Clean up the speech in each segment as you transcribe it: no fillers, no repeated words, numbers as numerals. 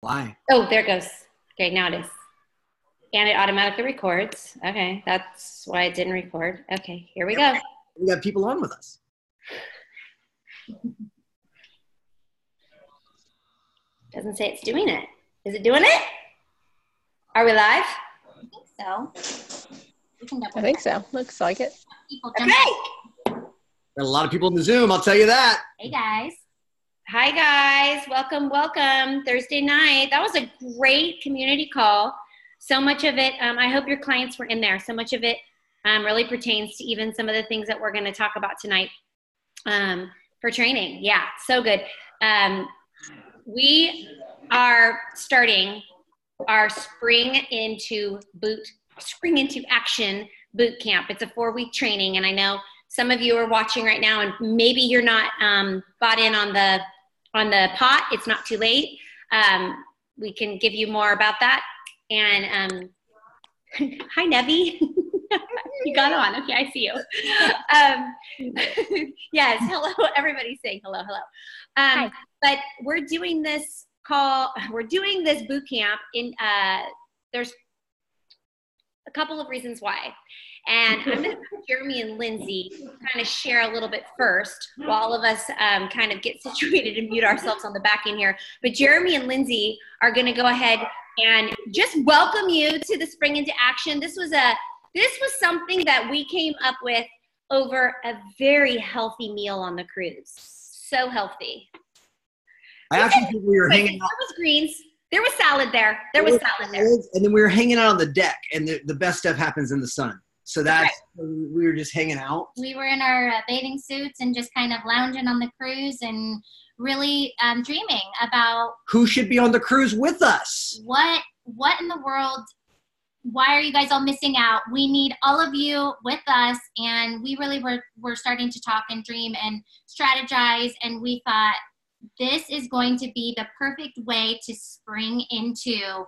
Why? Oh, there it goes. Okay, now it is. And it automatically records. Okay, that's why it didn't record. Okay, here we go. We got people on with us. Doesn't say it's doing it. Is it doing it? Are we live? I think so. We can I think so. Looks like it. Okay. Got a lot of people in the Zoom, I'll tell you that. Hey, guys. Hi, guys. Welcome, welcome. Thursday night. That was a great community call. So much of it, I hope your clients were in there. So much of it really pertains to even some of the things that we're going to talk about tonight for training. Yeah, so good. We are starting our Spring into Action boot camp. It's a 4-week training, and I know some of you are watching right now, and maybe you're not bought in on the pot. It's not too late. We can give you more about that. And hi, Nevi. You got on. Okay, I see you. Yes, hello. Everybody's saying hello, hello. Hi. But we're doing this boot camp in, there's a couple of reasons why. And I'm going to have Jeremy and Lindsay kind of share a little bit first while all of us kind of get situated and mute ourselves on the back end here. But Jeremy and Lindsay are going to go ahead and just welcome you to the Spring into Action. This was something that we came up with over a very healthy meal on the cruise. So healthy. I actually think we were hanging out. There was greens. There was salad there. There was salad there. And then we were hanging out on the deck, and the best stuff happens in the sun. So that's we were just hanging out. We were in our bathing suits and just kind of lounging on the cruise and really dreaming about who should be on the cruise with us. What in the world? Why are you guys all missing out? We need all of you with us, and we really were starting to talk and dream and strategize, and we thought this is going to be the perfect way to spring into.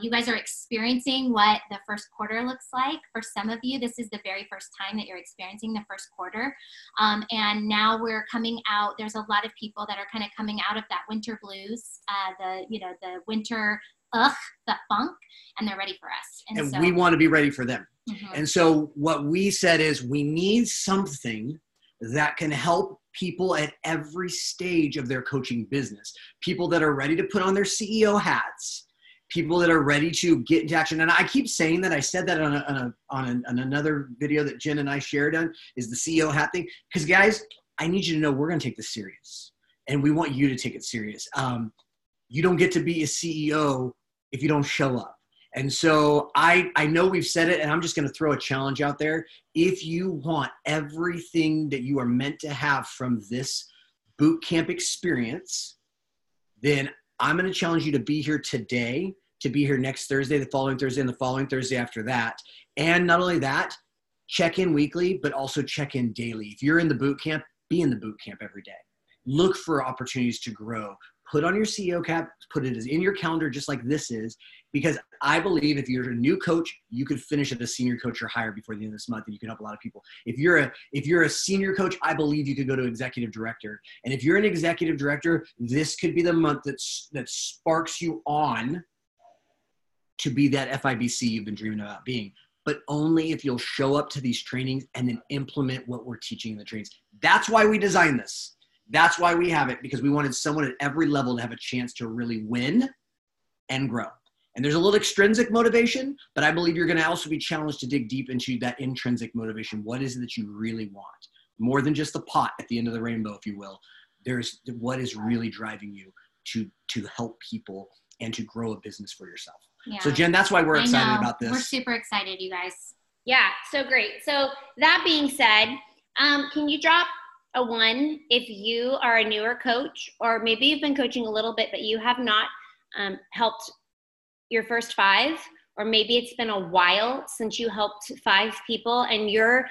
You guys are experiencing what the first quarter looks like. For some of you, this is the very first time that you're experiencing the first quarter. And now we're coming out. There's a lot of people that are kind of coming out of that winter blues, the winter, the funk, and they're ready for us. And so we want to be ready for them. Mm-hmm. And so what we said is we need something that can help people at every stage of their coaching business. People that are ready to put on their CEO hats, people that are ready to get into action. And I keep saying that. I said that on another video that Jen and I shared on, is the CEO hat thing. Because guys, I need you to know we're going to take this serious, and we want you to take it serious. You don't get to be a CEO if you don't show up. And so I know we've said it, and I'm just going to throw a challenge out there. If you want everything that you are meant to have from this boot camp experience, then I'm going to challenge you to be here today, to be here next Thursday, the following Thursday, and the following Thursday after that. And not only that, check in weekly, but also check in daily. If you're in the boot camp, be in the boot camp every day. Look for opportunities to grow. Put on your CEO cap, put it in your calendar just like this is, because I believe if you're a new coach, you could finish at a senior coach or higher before the end of this month, and you can help a lot of people. If you're a senior coach, I believe you could go to executive director. And if you're an executive director, this could be the month that sparks you on to be that FIBC you've been dreaming about being, but only if you'll show up to these trainings and then implement what we're teaching in the trainings. That's why we designed this. That's why we have it, because we wanted someone at every level to have a chance to really win and grow. And there's a little extrinsic motivation, but I believe you're going to also be challenged to dig deep into that intrinsic motivation. What is it that you really want? More than just the pot at the end of the rainbow, if you will. There's what is really driving you to help people and to grow a business for yourself. Yeah. So Jen, that's why we're excited about this. We're super excited, you guys. Yeah, so great. So that being said, can you drop a 1 if you are a newer coach, or maybe you've been coaching a little bit, but you have not helped your first 5, or maybe it's been a while since you helped 5 people, and your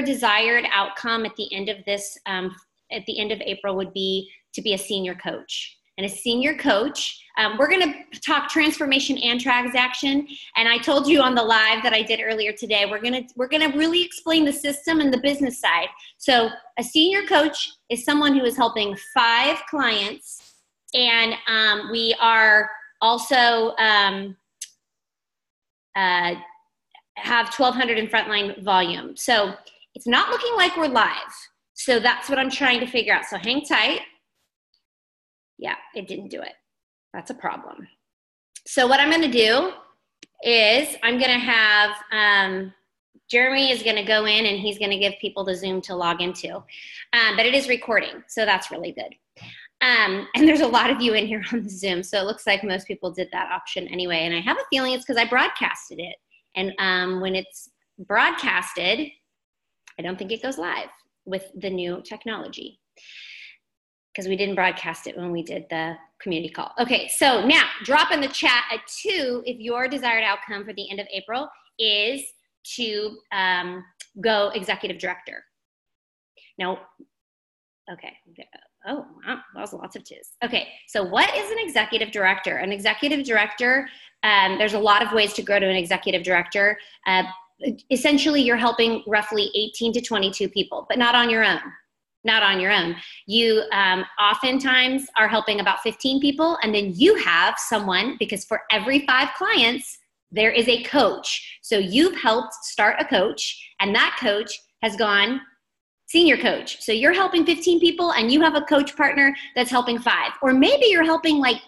desired outcome at the end of this, at the end of April, would be to be a senior coach. And a senior coach, we're going to talk transformation and transaction. And I told you on the live that I did earlier today, we're going to really explain the system and the business side. So a senior coach is someone who is helping 5 clients, and we are Also, have 1,200 in frontline volume. So it's not looking like we're live. So that's what I'm trying to figure out. So hang tight. Yeah, it didn't do it. That's a problem. So what I'm going to do is I'm going to have, Jeremy is going to go in and he's going to give people the Zoom to log into. But it is recording, so that's really good. And there's a lot of you in here on the Zoom, so it looks like most people did that option anyway. And I have a feeling it's because I broadcasted it. And when it's broadcasted, I don't think it goes live with the new technology because we didn't broadcast it when we did the community call. Okay, so now drop in the chat a 2 if your desired outcome for the end of April is to go executive director. Now, okay. Oh, wow, that was lots of 2s. Okay, so what is an executive director? An executive director, there's a lot of ways to grow to an executive director. Essentially, you're helping roughly 18 to 22 people, but not on your own. Not on your own. You oftentimes are helping about 15 people, and then you have someone, because for every 5 clients, there is a coach. So you've helped start a coach, and that coach has gone senior coach. So you're helping 15 people and you have a coach partner that's helping 5. Or maybe you're helping like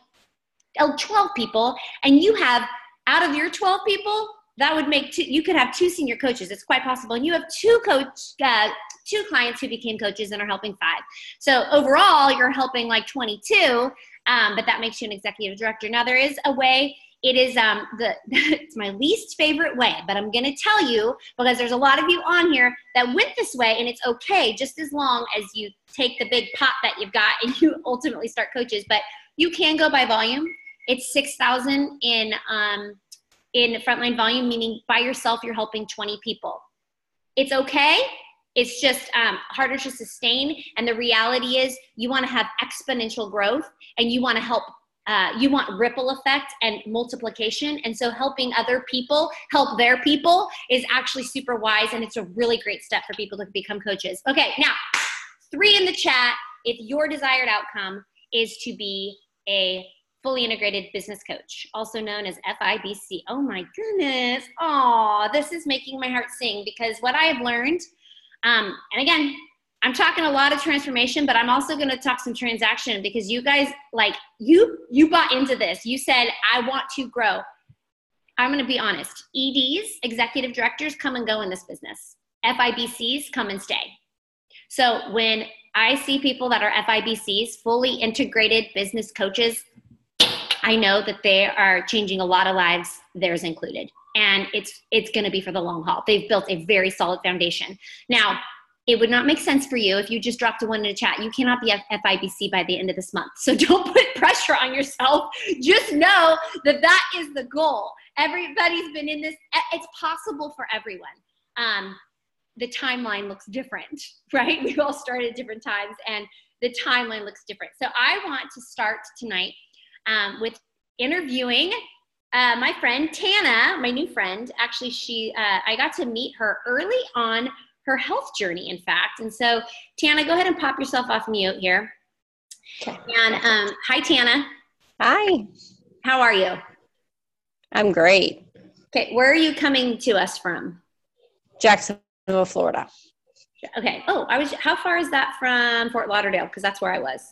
12 people and you have, out of your 12 people, that would make 2, you could have 2 senior coaches. It's quite possible. And you have 2 clients who became coaches and are helping 5. So overall, you're helping like 22, but that makes you an executive director. Now there is a way. It is it's my least favorite way, but I'm going to tell you because there's a lot of you on here that went this way, and it's okay just as long as you take the big pot that you've got and you ultimately start coaches. But you can go by volume. It's 6,000 in frontline volume, meaning by yourself you're helping 20 people. It's okay. It's just harder to sustain. And the reality is you want to have exponential growth and you want to help. You want ripple effect and multiplication. And so helping other people help their people is actually super wise. And it's a really great step for people to become coaches. Okay, now 3 in the chat if your desired outcome is to be a fully integrated business coach, also known as FIBC. Oh my goodness. Oh, this is making my heart sing because what I have learned, and again, I'm talking a lot of transformation, but I'm also going to talk some transaction because you guys, like, you bought into this. You said, I want to grow. I'm going to be honest. EDs, executive directors, come and go in this business. FIBCs come and stay. So when I see people that are FIBCs, fully integrated business coaches, I know that they are changing a lot of lives, theirs included. And it's going to be for the long haul. They've built a very solid foundation. Now, it would not make sense for you if you just dropped a 1 in the chat. You cannot be FIBC by the end of this month. So don't put pressure on yourself. Just know that that is the goal. Everybody's been in this. It's possible for everyone. The timeline looks different, right? We all started at different times and the timeline looks different. So I want to start tonight with interviewing my friend Tana, my new friend. Actually, I got to meet her early on her health journey, in fact. And so, Tana, go ahead and pop yourself off mute here. Okay. And hi, Tana. Hi. How are you? I'm great. Okay, where are you coming to us from? Jacksonville, Florida. Okay. Oh, how far is that from Fort Lauderdale? Because that's where I was.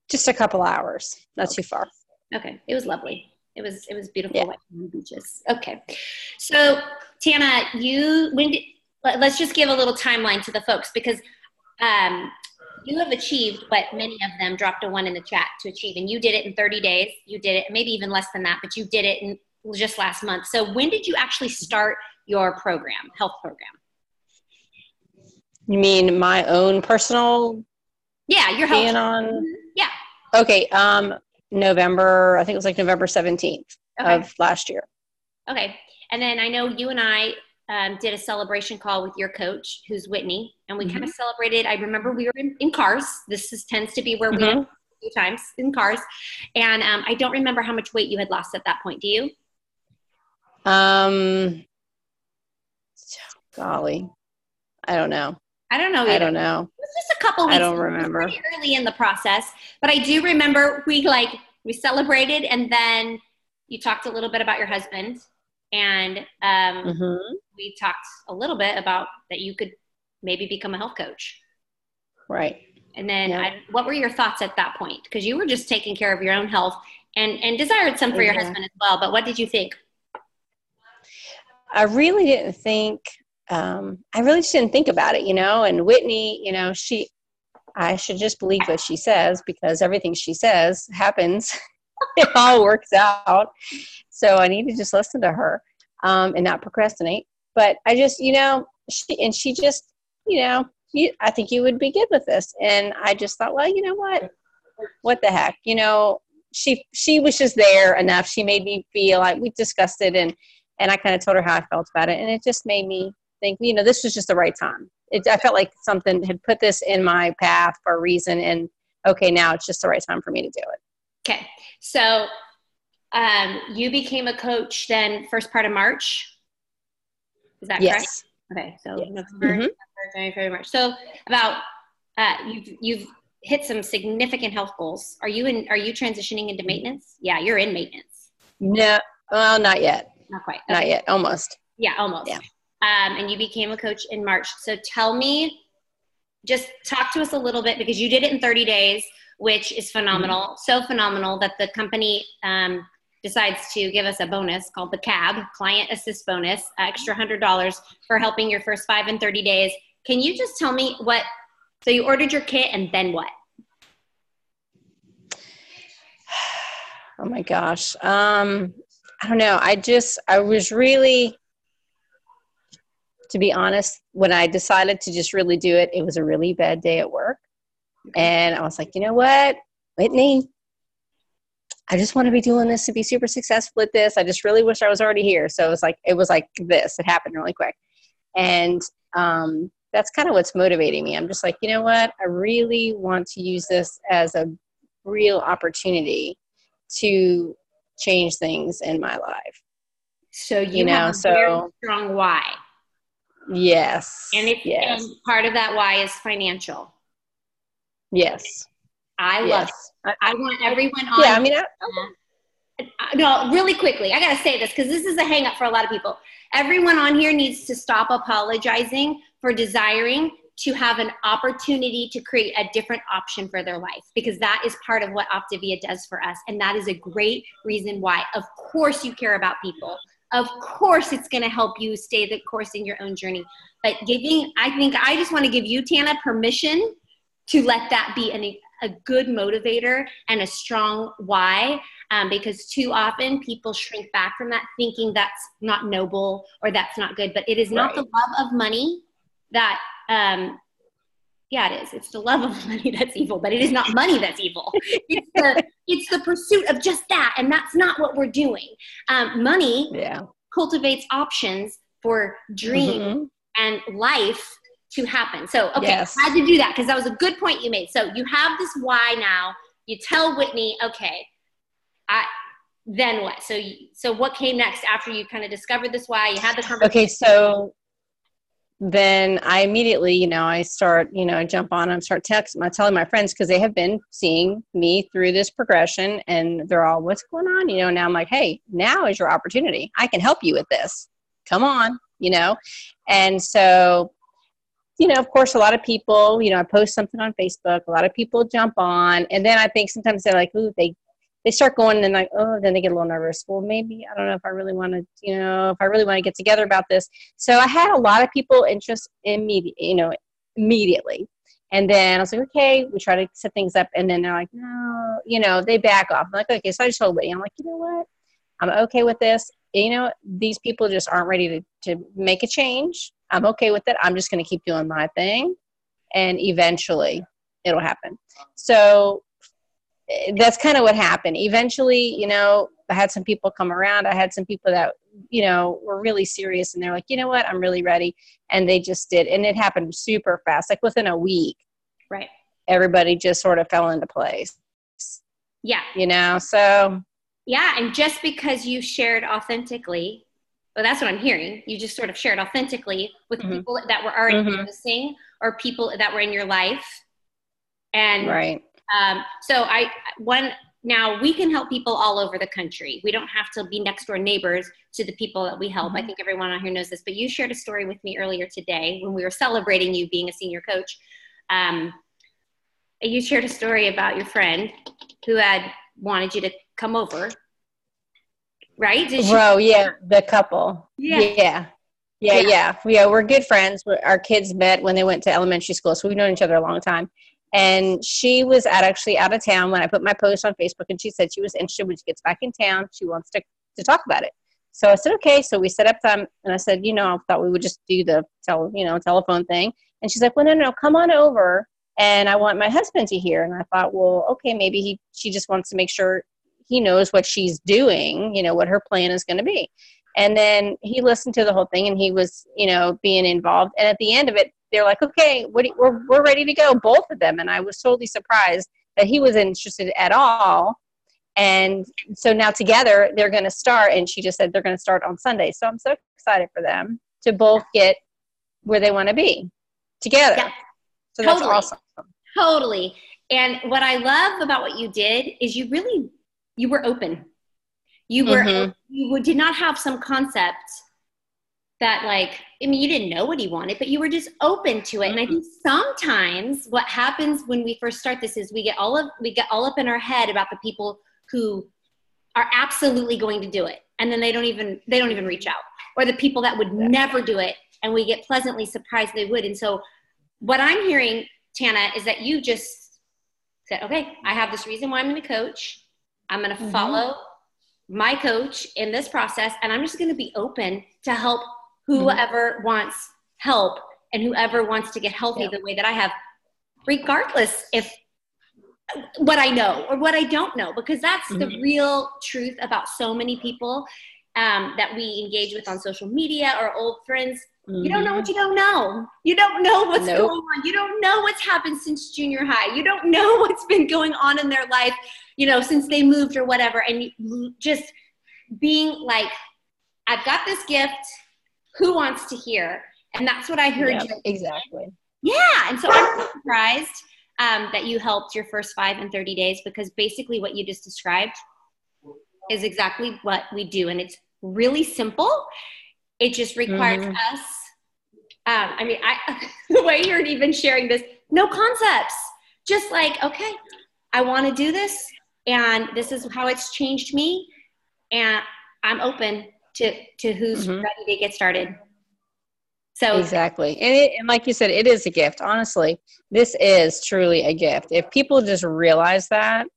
Just a couple hours. Not too far. Okay. It was lovely. It was beautiful. Yeah. White beaches. Okay. So, Tana, let's just give a little timeline to the folks because you have achieved what many of them dropped a 1 in the chat to achieve. And you did it in 30 days. You did it, maybe even less than that, but you did it in just last month. So when did you actually start your program, health program? You mean my own personal? Yeah, your health. Yeah. Okay. November, I think it was like November 17th of last year. Okay. And then I know you and I did a celebration call with your coach, who's Whitney, and we kind of celebrated. I remember we were in cars. Tends to be where we are a few times in cars. And I don't remember how much weight you had lost at that point. Do you? Golly, I don't know. I don't know either. I don't know. It was just a couple weeks. I don't remember. Pretty early in the process, but I do remember we We celebrated, and then you talked a little bit about your husband, and we talked a little bit about that you could maybe become a health coach. Right. And then what were your thoughts at that point? Because you were just taking care of your own health and desired some for your husband as well. But what did you think? I really didn't think, I really just didn't think about it, and Whitney, I should just believe what she says, because everything she says happens. It all works out. So I need to just listen to her and not procrastinate. But I just, she just, I think you would be good with this. And I just thought, well, you know what the heck, she was just there enough. She made me feel like we discussed it, and I kind of told her how I felt about it. And it just made me think, this was just the right time. I felt like something had put this in my path for a reason. And okay, now it's just the right time for me to do it. Okay. So you became a coach then first part of March. Is that correct? Okay. So November, December, January, February, March. So about you've hit some significant health goals. Are you transitioning into maintenance? Yeah, you're in maintenance. No, well, not yet. Not quite. Okay. Not yet. Almost. Yeah, almost. Yeah. And you became a coach in March. So just talk to us a little bit, because you did it in 30 days, which is phenomenal. So phenomenal that the company decides to give us a bonus called the CAB, Client Assist Bonus, extra $100 for helping your first 5 and 30 days. Can you just tell me so you ordered your kit and then what? Oh my gosh. I don't know. I was really, to be honest, when I decided to just really do it, it was a really bad day at work. And I was like, you know what, Whitney, I just want to be doing this to be super successful at this. I just really wish I was already here. So it was like this. It happened really quick. And that's kind of what's motivating me. I'm just like, you know what, I really want to use this as a real opportunity to change things in my life. So you have a very strong why. Yes. And and part of that why is financial. Yes. I love it. I want everyone on. Yeah, I mean, no, really quickly. I got to say this because this is a hang up for a lot of people. Everyone on here needs to stop apologizing for desiring to have an opportunity to create a different option for their life, because that is part of what Optavia does for us. And that is a great reason why. Of course you care about people. Of course it's going to help you stay the course in your own journey. But I just want to give you, Tana, permission to let that be a good motivator and a strong why, because too often people shrink back from that, thinking that's not noble or that's not good. But it is not the love of money that, it is. It's the love of money that's evil, but it is not money that's evil. It's the pursuit of just that, and that's not what we're doing. Money cultivates options for dream and life to happen. So, I had to do that because that was a good point you made. So you have this why now. You tell Whitney, okay, then what? So what came next after you kind of discovered this why? You had the conversation. Okay, so then I immediately, I start, I jump on and start telling my friends, because they have been seeing me through this progression, and they're all, what's going on? Now I'm like, hey, now is your opportunity. I can help you with this. Come on, And so, of course, a lot of people, I post something on Facebook, a lot of people jump on, and then I think sometimes they're like, ooh, they start going and like, oh, then they get a little nervous. Well, maybe, I don't know if I really want to, if I really want to get together about this. So I had a lot of people interest immediately. And then I was like, okay, we try to set things up. And then they're like, no, they back off. I'm like, okay. So I just told Whitney, I'm like, you know what? I'm okay with this. These people just aren't ready to make a change. I'm okay with it. I'm just going to keep doing my thing. And eventually it'll happen. So that's kind of what happened. Eventually, I had some people come around. I had some people that, were really serious, and they're like, you know what, I'm really ready. And they just did. And it happened super fast, like within a week. Right. Everybody just sort of fell into place. Yeah. So. Yeah. And just because you shared authentically, well, that's what I'm hearing. You just sort of shared authentically with people that were already noticing, or people that were in your life. And right. So Now, we can help people all over the country. We don't have to be next door neighbors to the people that we help. I think everyone out here knows this, but you shared a story with me earlier today when we were celebrating you being a senior coach. You shared a story about your friend who had wanted you to come over, right? Bro, yeah, the couple. Yeah. Yeah. We're good friends. Our kids met when they went to elementary school, so we've known each other a long time. And she was actually out of town when I put my post on Facebook, and she said she was interested when she gets back in town. She wants to talk about it. So I said, okay. So we set up time, and I said, I thought we would just do the telephone thing. And she's like, well, no, come on over. And I want my husband to hear. And I thought, well, okay, maybe she just wants to make sure he knows what she's doing, what her plan is going to be. And then he listened to the whole thing, and he was, being involved. And at the end of it, they're like, okay, we're ready to go, both of them. And I was totally surprised that he wasn't interested at all. And so now together they're going to start. And she just said they're going to start on Sunday. So I'm so excited for them to both get where they want to be together. Yeah. So that's awesome. Totally. And what I love about what you did is you were open. You did not have some concept that you didn't know what he wanted, but you were just open to it. And I think sometimes what happens when we first start this is we get all up in our head about the people who are absolutely going to do it. And then they don't even reach out, or the people that would never do it. And we get pleasantly surprised they would. And so what I'm hearing, Tana, is that you just said, okay, I have this reason why I'm going to coach. I'm going to follow my coach in this process, and I'm just going to be open to help whoever wants help and whoever wants to get healthy the way that I have, regardless if what I know or what I don't know, because that's the real truth about so many people that we engage with on social media or old friends. You don't know what you don't know. You don't know what's going on. You don't know what's happened since junior high. You don't know what's been going on in their life, since they moved or whatever. And just being like, I've got this gift. Who wants to hear? And that's what I heard. Exactly. Yeah. And so I'm surprised that you helped your first 5 and 30 days, because basically what you just described is exactly what we do. And it's really simple. It just requires us. The way you're even sharing this, no concepts, just okay, I want to do this, and this is how it's changed me, and I'm open to who's ready to get started. So exactly. And like you said, it is a gift. Honestly, this is truly a gift. If people just realize that,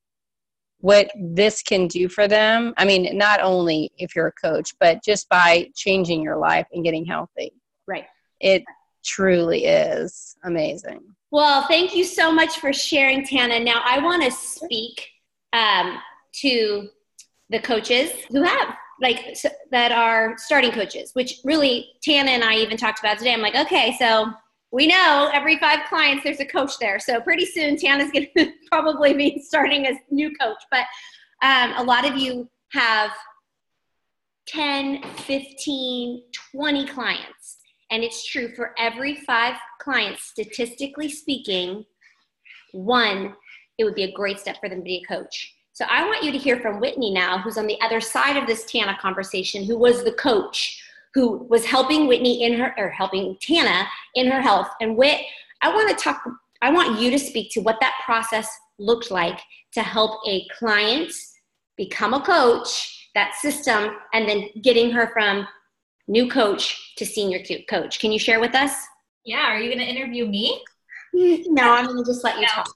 what this can do for them, not only if you're a coach, but just by changing your life and getting healthy. Right. It truly is amazing. Well, thank you so much for sharing, Tana. Now I want to speak to the coaches who have that are starting coaches, which really Tana and I even talked about today. I'm like, okay, so we know every 5 clients, there's a coach there. So pretty soon Tana's going to probably be starting as new coach. But a lot of you have 10, 15, 20 clients. And it's true, for every 5 clients, statistically speaking, 1, it would be a great step for them to be a coach. So I want you to hear from Whitney now, who's on the other side of this Tana conversation, who was the coach who was helping helping Tana in her health. And Whit, I want you to speak to what that process looked like to help a client become a coach, that system, and then getting her from new coach to senior coach. Can you share with us? Yeah. Are you going to interview me? No, I'm going to just let you talk.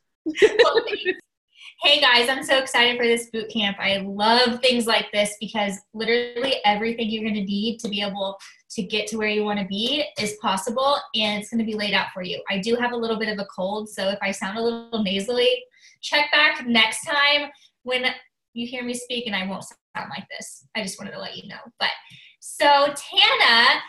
Hey guys, I'm so excited for this boot camp. I love things like this because literally everything you're going to need to be able to get to where you want to be is possible, and it's going to be laid out for you. I do have a little bit of a cold, so if I sound a little nasally, check back next time when you hear me speak, and I won't sound like this. I just wanted to let you know. But so Tana,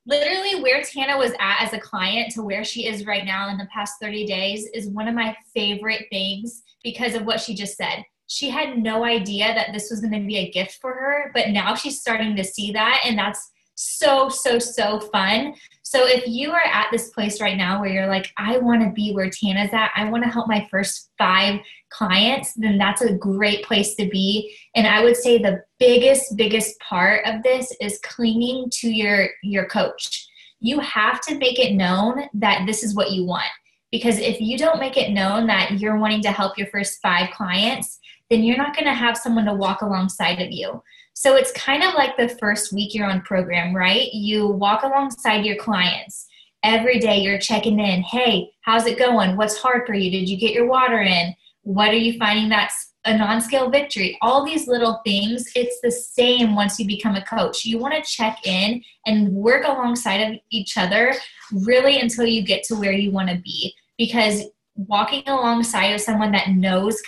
literally where Tana was at as a client to where she is right now in the past 30 days is one of my favorite things because of what she just said. She had no idea that this was going to be a gift for her, but now she's starting to see that, and that's so, so, so fun. So if you are at this place right now where you're like, I want to be where Tana's at, I want to help my first 5 clients, then that's a great place to be. And I would say the biggest part of this is clinging to your coach. You have to make it known that this is what you want. Because if you don't make it known that you're wanting to help your first 5 clients, then you're not going to have someone to walk alongside of you. So it's kind of like the first week you're on program, right? You walk alongside your clients. Every day you're checking in. Hey, how's it going? What's hard for you? Did you get your water in? What are you finding that's a non-scale victory? All these little things, it's the same once you become a coach. You want to check in and work alongside of each other really until you get to where you want to be. Because walking alongside of someone that knows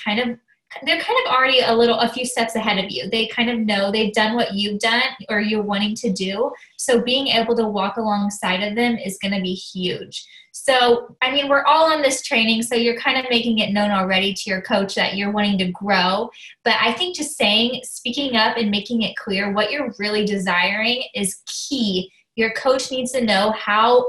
they're kind of already a few steps ahead of you. They kind of know they've done what you've done or you're wanting to do. So being able to walk alongside of them is going to be huge. So, I mean, we're all on this training, so you're kind of making it known already to your coach that you're wanting to grow. But I think just speaking up and making it clear what you're really desiring is key. Your coach needs to know how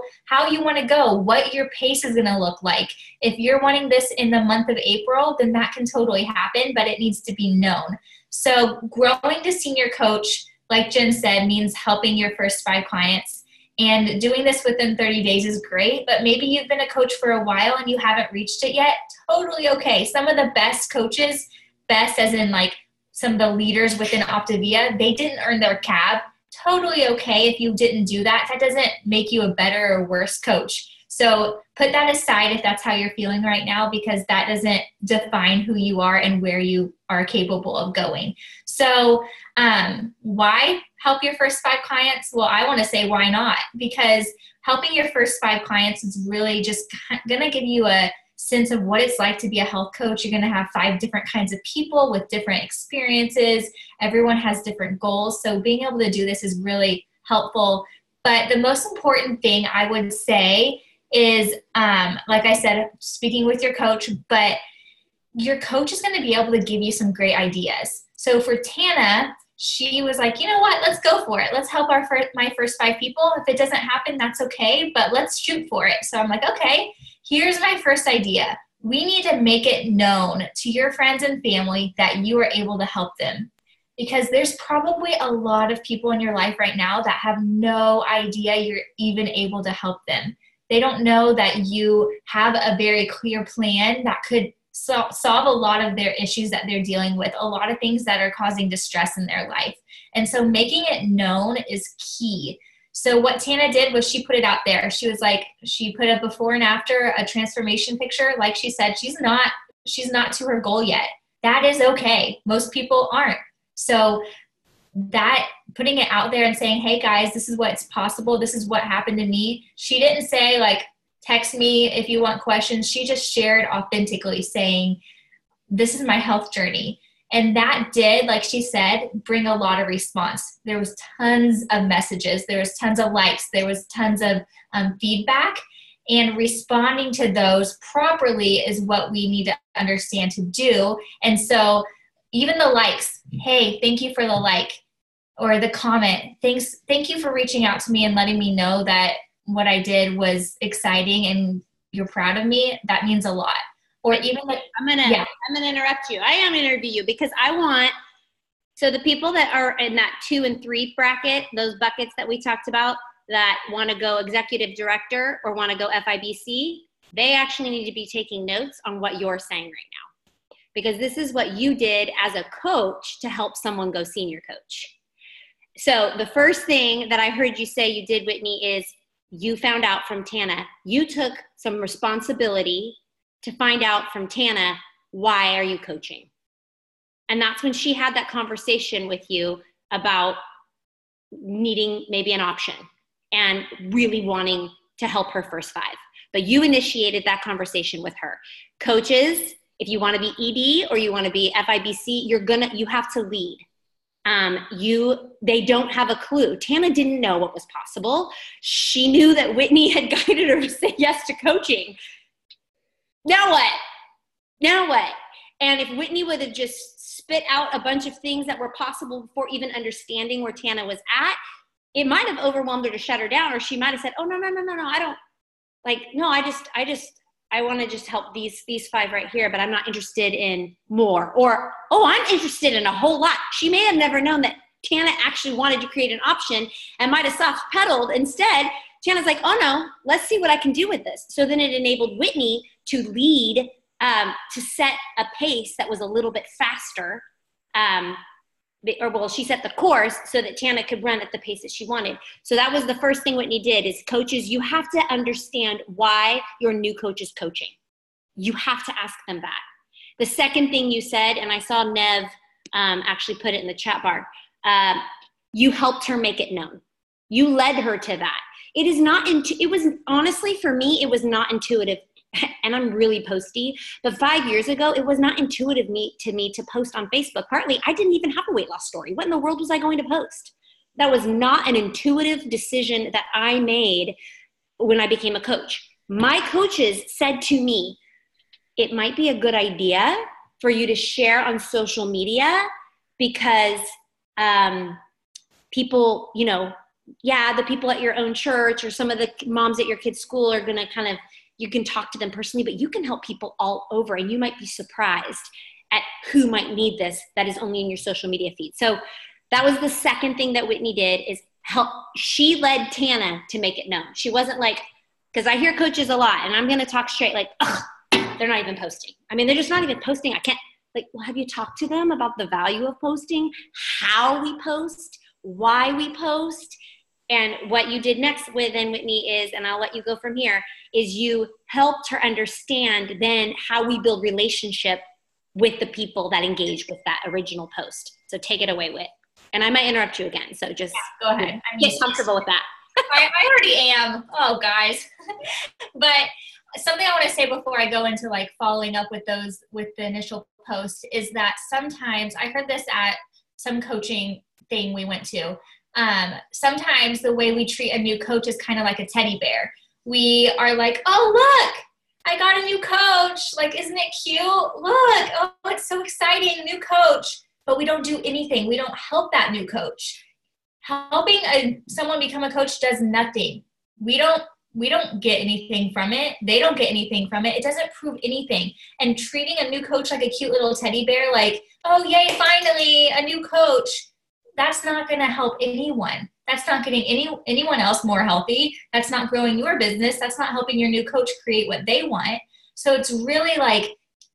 you want to go, what your pace is going to look like. If you're wanting this in the month of April, then that can totally happen, but it needs to be known. So growing to senior coach, like Jen said, means helping your first 5 clients. And doing this within 30 days is great, but maybe you've been a coach for a while and you haven't reached it yet. Totally okay. Some of the best coaches, best as in like some of the leaders within Optavia, they didn't earn their CAB. Totally okay if you didn't do that. That doesn't make you a better or worse coach. So put that aside if that's how you're feeling right now, because that doesn't define who you are and where you are capable of going. So why help your first 5 clients? Well, I want to say why not? Because helping your first 5 clients is really just going to give you a sense of what it's like to be a health coach. You're going to have 5 different kinds of people with different experiences. Everyone has different goals. So being able to do this is really helpful. But the most important thing I would say is, like I said, speaking with your coach, but your coach is going to be able to give you some great ideas. So for Tana, she was like, you know what, let's go for it. Let's help my first 5 people. If it doesn't happen, that's okay, but let's shoot for it. So I'm like, okay, here's my first idea. We need to make it known to your friends and family that you are able to help them. Because there's probably a lot of people in your life right now that have no idea you're even able to help them. They don't know that you have a very clear plan that could solve a lot of their issues that they're dealing with, a lot of things that are causing distress in their life. And so making it known is key. So what Tana did was she put it out there. She was like, she put a before and after, a transformation picture. Like she said, she's not to her goal yet. That is okay. Most people aren't. So that putting it out there and saying, hey guys, this is what's possible. This is what happened to me. She didn't say like, text me if you want questions. She just shared authentically saying, this is my health journey. And that did, like she said, bring a lot of response. There was tons of messages. There was tons of likes. There was tons of feedback. And responding to those properly is what we need to understand to do. And so even the likes, hey, thank you for the like, or the comment, thank you for reaching out to me and letting me know that what I did was exciting and you're proud of me. That means a lot. Or even like, I'm gonna interrupt you. I am gonna interview you because so the people that are in that 2 and 3 bracket, those buckets that we talked about that want to go executive director or want to go FIBC, they actually need to be taking notes on what you're saying right now. Because this is what you did as a coach to help someone go senior coach. So the first thing that I heard you say you did, Whitney, is you found out from Tana. You took some responsibility to find out from Tana, why are you coaching? And that's when she had that conversation with you about needing maybe an option and really wanting to help her first 5. But you initiated that conversation with her. Coaches, if you want to be ED or you want to be FIBC, you have to lead. They don't have a clue. Tana didn't know what was possible. She knew that Whitney had guided her to say yes to coaching. Now what? And if Whitney would have just spit out a bunch of things that were possible before even understanding where Tana was at, it might have overwhelmed her to shut her down, or she might have said, oh, no, I don't, like, no, I I want to just help these 5 right here, but I'm not interested in more. Or, oh, I'm interested in a whole lot. She may have never known that Tana actually wanted to create an option and might have soft pedaled. Instead, Tana's like, oh no, let's see what I can do with this. So then it enabled Whitney to lead, to set a pace that was a little bit faster. She set the course so that Tana could run at the pace that she wanted. So that was the first thing Whitney did is coaches, you have to understand why your new coach is coaching. You have to ask them that. The second thing you said, and I saw Nev actually put it in the chat bar, you helped her make it known. You led her to that. It was honestly, for me, it was not intuitive, and I'm really posty, but 5 years ago, it was not intuitive to me to post on Facebook. Partly, I didn't even have a weight loss story. What in the world was I going to post? That was not an intuitive decision that I made when I became a coach. My coaches said to me, it might be a good idea for you to share on social media because people, the people at your own church or some of the moms at your kids' school are going to you can talk to them personally, but you can help people all over, and you might be surprised at who might need this that is only in your social media feed. So that was the second thing that Whitney did is help. She led Tana to make it known. She wasn't like, because I hear coaches a lot, and I'm going to talk straight like, ugh, they're not even posting. I mean, they're just not even posting. I can't, well, have you talked to them about the value of posting, how we post, why we post? And what you did next with Whitney is, and I'll let you go from here, is you helped her understand then how we build relationship with the people that engage with that original post. So take it away, Whit. And I might interrupt you again, so just go ahead. Get comfortable with that. I already am. Oh, guys. But something I want to say before I go into following up with the initial post is that sometimes, I heard this at some coaching thing we went to, sometimes the way we treat a new coach is kind of like a teddy bear. We are like, oh, look, I got a new coach. Isn't it cute? Look, oh, it's so exciting, new coach. But we don't do anything. We don't help that new coach. Helping someone become a coach does nothing. We don't get anything from it. They don't get anything from it. It doesn't prove anything. And treating a new coach like a cute little teddy bear, oh, yay, finally, a new coach, that's not going to help anyone. That's not getting anyone else more healthy. That's not growing your business. That's not helping your new coach create what they want. So it's really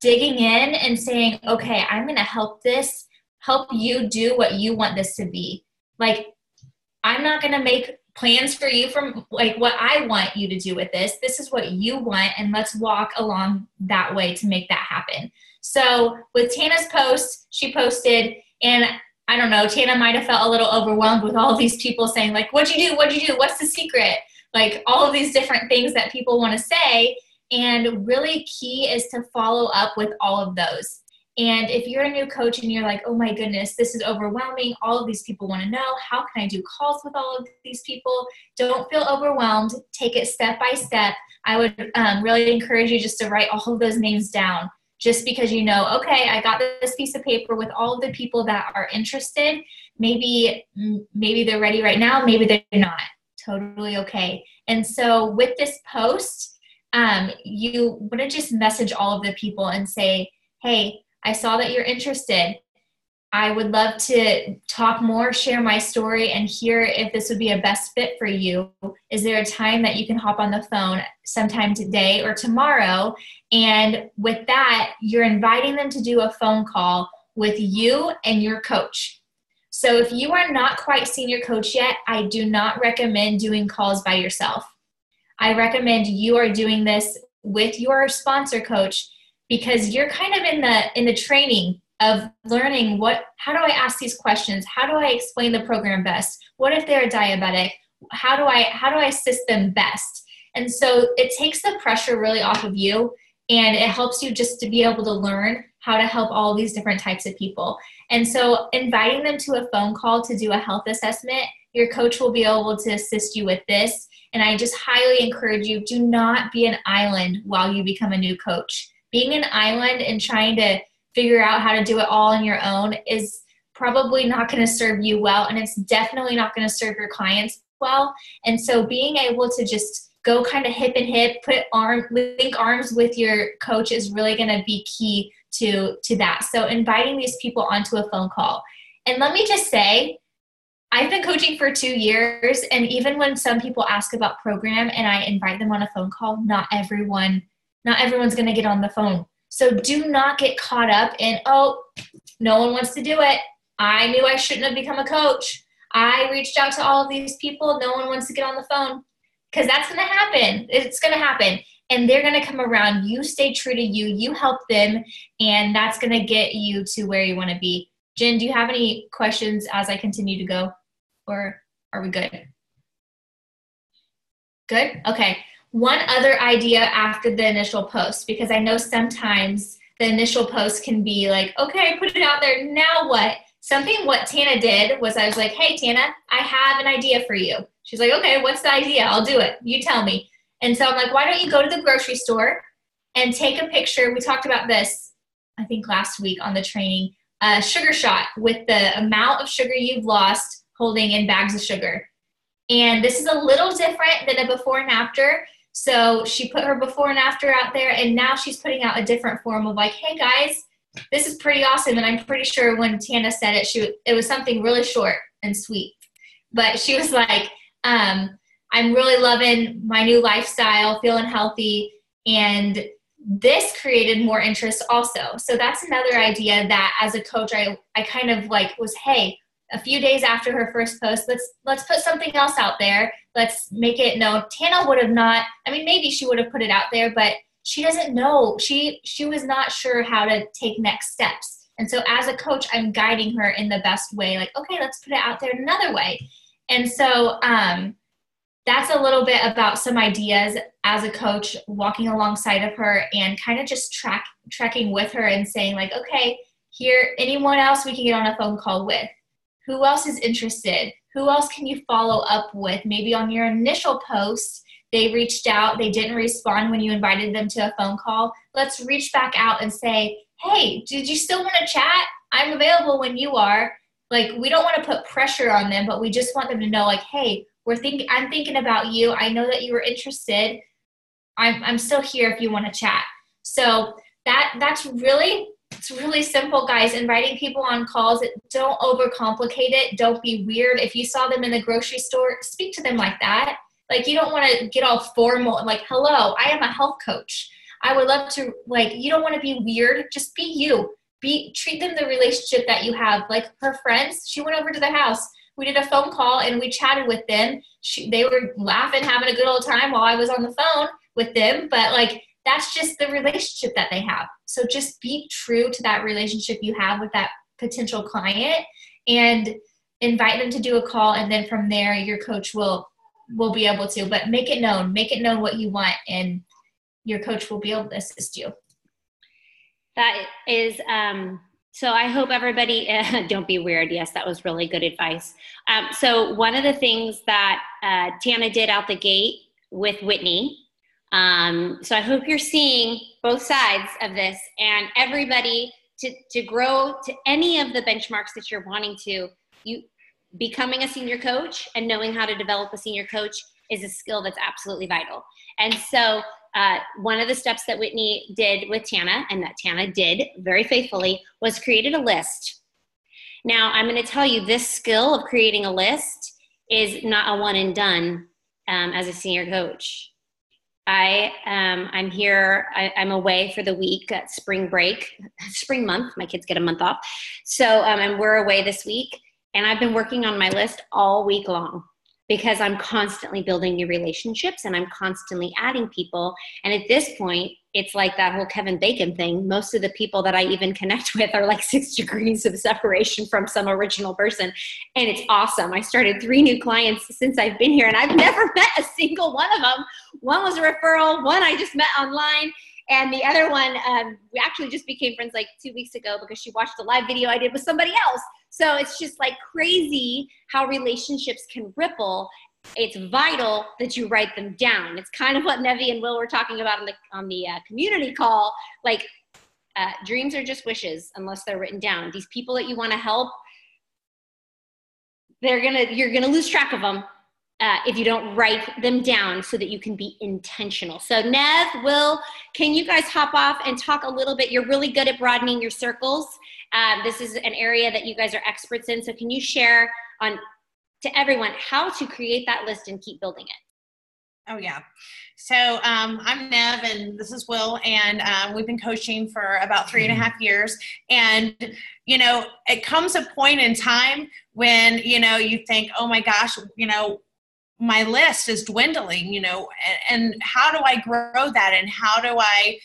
digging in and saying, okay, I'm going to help you do what you want this to be. I'm not going to make plans for you from what I want you to do with this. This is what you want, and let's walk along that way to make that happen. So with Tana's post, she posted, and I don't know, Tana might have felt a little overwhelmed with all of these people saying what'd you do? What'd you do? What's the secret? All of these different things that people want to say. And really key is to follow up with all of those. And if you're a new coach and you're like, oh my goodness, this is overwhelming. All of these people want to know, how can I do calls with all of these people? Don't feel overwhelmed. Take it step by step. I would really encourage you just to write all of those names down. Just because okay, I got this piece of paper with all of the people that are interested. Maybe they're ready right now. Maybe they're not. Totally okay. And so with this post, you want to just message all of the people and say, hey, I saw that you're interested. I would love to talk more, share my story, and hear if this would be a best fit for you. Is there a time that you can hop on the phone sometime today or tomorrow? And with that, you're inviting them to do a phone call with you and your coach. So if you are not quite senior coach yet, I do not recommend doing calls by yourself. I recommend you are doing this with your sponsor coach, because you're kind of in the training of learning how do I ask these questions? How do I explain the program best? What if they're diabetic? How do I assist them best? And so it takes the pressure really off of you, and it helps you just to be able to learn how to help all these different types of people. And so inviting them to a phone call to do a health assessment, your coach will be able to assist you with this. And I just highly encourage you, do not be an island while you become a new coach. Being an island and trying to figure out how to do it all on your own is probably not going to serve you well, and it's definitely not going to serve your clients well. And so being able to just go kind of hip and hip, link arms with your coach is really going to be key to that. So inviting these people onto a phone call. And let me just say, I've been coaching for 2 years, and even when some people ask about program and I invite them on a phone call, not everyone's going to get on the phone. So do not get caught up in, oh, no one wants to do it. I knew I shouldn't have become a coach. I reached out to all of these people. No one wants to get on the phone. Because that's going to happen. It's going to happen. And they're going to come around. You stay true to you. You help them. And that's going to get you to where you want to be. Jen, do you have any questions as I continue to go? Or are we good? Good? Okay. One other idea after the initial post, because I know sometimes the initial post can be like, okay, put it out there. Now what? What Tana did was I was like, hey, Tana, I have an idea for you. She's like, okay, what's the idea? I'll do it. You tell me. And so I'm like, why don't you go to the grocery store and take a picture? We talked about this, I think, last week on the training. A sugar shot with the amount of sugar you've lost holding in bags of sugar. And this is a little different than a before and after. So she put her before and after out there, and now she's putting out a different form of like, hey, guys, this is pretty awesome. And I'm pretty sure when Tana said it, it was something really short and sweet. But she was like, I'm really loving my new lifestyle, feeling healthy. And this created more interest also. So that's another idea that as a coach, I kind of like was, hey, a few days after her first post, let's put something else out there. Let's make it known. Tana would have not, I mean, maybe she would have put it out there, but she doesn't know. She was not sure how to take next steps. And so as a coach, I'm guiding her in the best way. Like, okay, let's put it out there another way. And so that's a little bit about some ideas as a coach, walking alongside of her and kind of just tracking with her and saying like, okay, here, anyone else we can get on a phone call with? Who else is interested? Who else can you follow up with? Maybe on your initial post, they reached out, they didn't respond when you invited them to a phone call. Let's reach back out and say, hey, did you still want to chat? I'm available when you are. Like, we don't want to put pressure on them, but we just want them to know like, hey, I'm thinking about you. I know that you were interested. I'm still here if you want to chat. So that's really, it's really simple, guys. Inviting people on calls, don't overcomplicate it. Don't be weird. If you saw them in the grocery store, speak to them like that. Like, you don't want to get all formal, like, hello, I am a health coach. I would love to, like, you don't want to be weird. Just be you. Treat them the relationship that you have. Like her friends, she went over to the house. We did a phone call and we chatted with them. They were laughing, having a good old time while I was on the phone with them. But like, that's just the relationship that they have. So just be true to that relationship you have with that potential client and invite them to do a call. And then from there, your coach will be able to, but make it known what you want, and your coach will be able to assist you. That is, so I hope everybody, don't be weird. Yes, that was really good advice. So one of the things that Tana did out the gate with Whitney, so I hope you're seeing both sides of this, and everybody to grow to any of the benchmarks that you're wanting to, becoming a senior coach and knowing how to develop a senior coach is a skill that's absolutely vital. And so one of the steps that Whitney did with Tana, and that Tana did very faithfully, was created a list. Now, I'm going to tell you, this skill of creating a list is not a one and done as a senior coach. I'm here, I'm away for the week at spring break, spring month. My kids get a month off. So, and we're away this week. And I've been working on my list all week long because I'm constantly building new relationships and I'm constantly adding people. And at this point, it's like that whole Kevin Bacon thing. Most of the people that I even connect with are like 6 degrees of separation from some original person. And it's awesome. I started 3 new clients since I've been here and I've never met a single one of them. One was a referral, one I just met online. And the other one, we actually just became friends like 2 weeks ago because she watched a live video I did with somebody else. So it's just like crazy how relationships can ripple. It's vital that you write them down. It's kind of what Nevi and Will were talking about on the community call. Like dreams are just wishes unless they're written down. These people that you want to help, you're gonna lose track of them if you don't write them down so that you can be intentional. So Nev, Will, can you guys hop off and talk a little bit? You're really good at broadening your circles. This is an area that you guys are experts in. So can you share to everyone how to create that list and keep building it? Oh, yeah. So I'm Nev, and this is Will, and we've been coaching for about 3.5 years. And, it comes a point in time when, you think, oh my gosh, my list is dwindling, and how do I grow that? And how do I,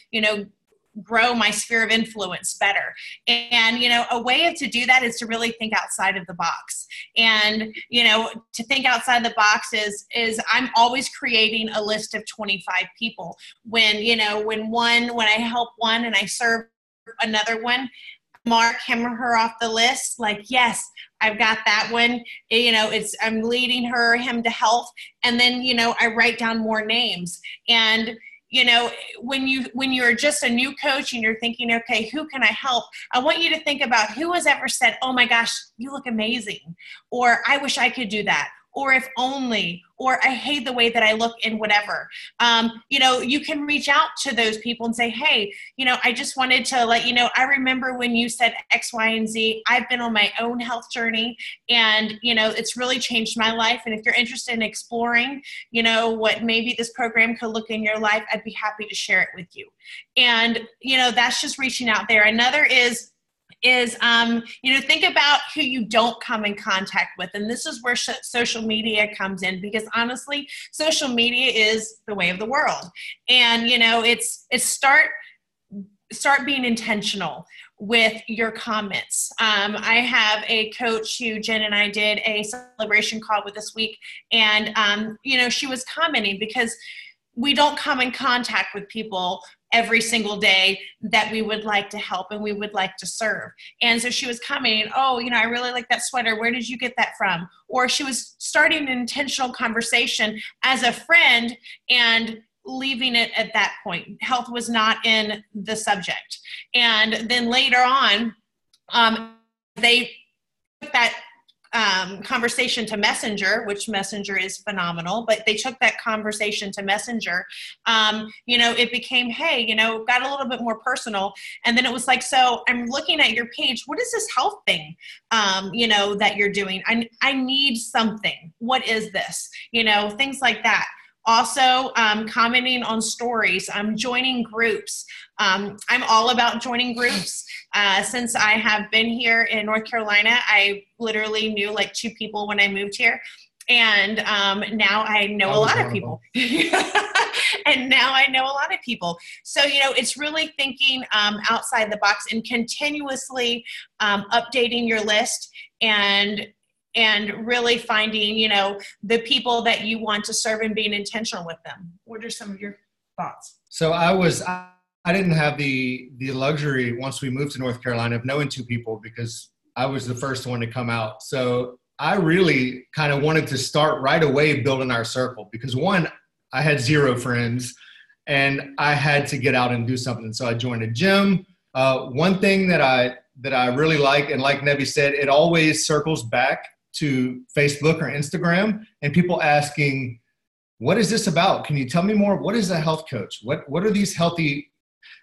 grow my sphere of influence better? And, a way to do that is to really think outside of the box. And, to think outside the box is I'm always creating a list of 25 people. When I help one and I serve another one, mark him or her off the list, like, yes, I've got that one, I'm leading him to health. And then, I write down more names. And, when you're just a new coach and you're thinking, okay, who can I help? I want you to think about who has ever said, oh my gosh, you look amazing. Or I wish I could do that. Or if only, or I hate the way that I look in whatever. You can reach out to those people and say, hey, I just wanted to let you know, I remember when you said X, Y, and Z. I've been on my own health journey, and, it's really changed my life. And if you're interested in exploring, what maybe this program could look in your life, I'd be happy to share it with you. And, that's just reaching out there. Another is think about who you don't come in contact with. And this is where social media comes in, because honestly, social media is the way of the world. And, it's start being intentional with your comments. I have a coach who Jen and I did a celebration call with this week. And, she was commenting because we don't come in contact with people every single day that we would like to help and we would like to serve. And so she was commenting, oh, I really like that sweater. Where did you get that from? Or she was starting an intentional conversation as a friend and leaving it at that point. Health was not in the subject. And then later on, they took that conversation to Messenger, which Messenger is phenomenal, but they took that conversation to Messenger. It became, hey, got a little bit more personal. And then it was like, so I'm looking at your page. What is this health thing, that you're doing? I need something. What is this? Things like that. Also, commenting on stories, joining groups. I'm all about joining groups. Since I have been here in North Carolina, I literally knew like 2 people when I moved here. And now I know a lot of people. And now I know a lot of people. So, it's really thinking outside the box and continuously updating your list and really finding, the people that you want to serve and being intentional with them. What are some of your thoughts? So I didn't have the luxury once we moved to North Carolina of knowing 2 people, because I was the first one to come out. So I really kind of wanted to start right away building our circle, because one, I had 0 friends and I had to get out and do something. So I joined a gym. One thing that I really like, and like Nevi said, it always circles back to Facebook or Instagram, and people asking, what is this about? Can you tell me more? What is a health coach? What are these healthy?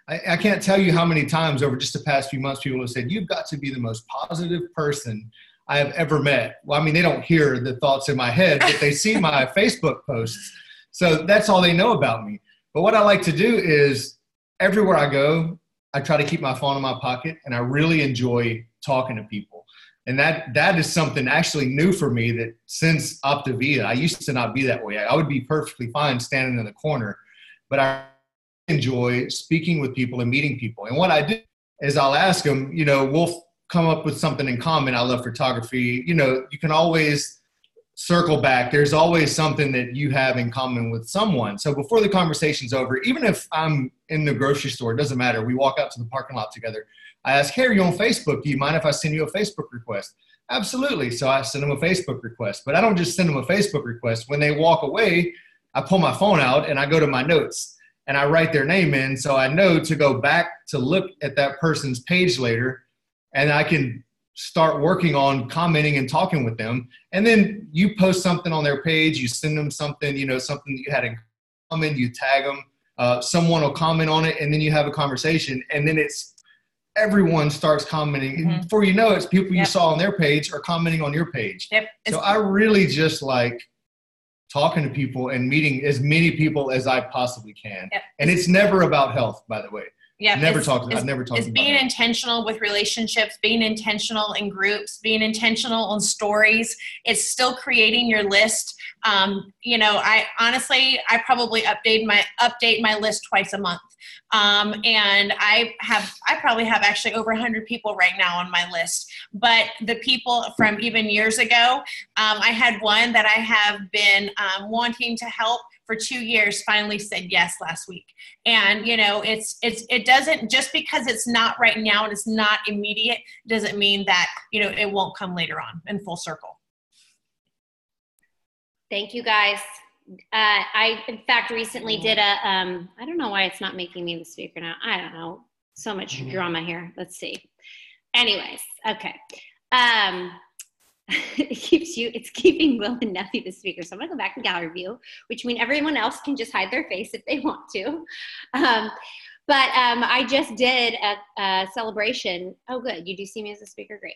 I can't tell you how many times over just the past few months people have said, you've got to be the most positive person I have ever met. Well, I mean, they don't hear the thoughts in my head, but they see my Facebook posts. So that's all they know about me. But what I like to do is everywhere I go, I try to keep my phone in my pocket, and I really enjoy talking to people. And that is something actually new for me, that since Optavia, I used to not be that way. I would be perfectly fine standing in the corner, but I enjoy speaking with people and meeting people. And what I do is I'll ask them, we'll come up with something in common. I love photography. You can always circle back. There's always something that you have in common with someone. So before the conversation's over, even if I'm in the grocery store, it doesn't matter. We walk out to the parking lot together. I ask, hey, are you on Facebook? Do you mind if I send you a Facebook request? Absolutely. So I send them a Facebook request. But I don't just send them a Facebook request. When they walk away, I pull my phone out and I go to my notes and I write their name in, so I know to go back to look at that person's page later, and I can start working on commenting and talking with them. And then you post something on their page, you send them something, you know, something that you had in common, you tag them, someone will comment on it, and then you have a conversation, and then everyone starts commenting. Mm-hmm. And before you know it, it's people you Yep. saw on their page are commenting on your page. Yep. So I really just like talking to people and meeting as many people as I possibly can. Yep. And it's never about health, by the way. Yeah, I've never talked about being health. intentional with relationships, being intentional in groups, being intentional on stories. It's still creating your list. You know, I probably update my list twice a month. And I probably have actually over 100 people right now on my list. But the people from even years ago, I had one that I have been wanting to help for 2 years, finally said yes last week. And, you know, it doesn't, just because it's not right now and it's not immediate, doesn't mean that, you know, it won't come later on in full circle. Thank you, guys. I, in fact, recently did a, I don't know why it's not making me the speaker now. I don't know. So much drama here. Let's see. Anyways, okay. It's keeping Will and Nephew the speaker. So I'm going to go back to gallery view, which means everyone else can just hide their face if they want to. But I just did a celebration. Oh, good. You do see me as a speaker? Great.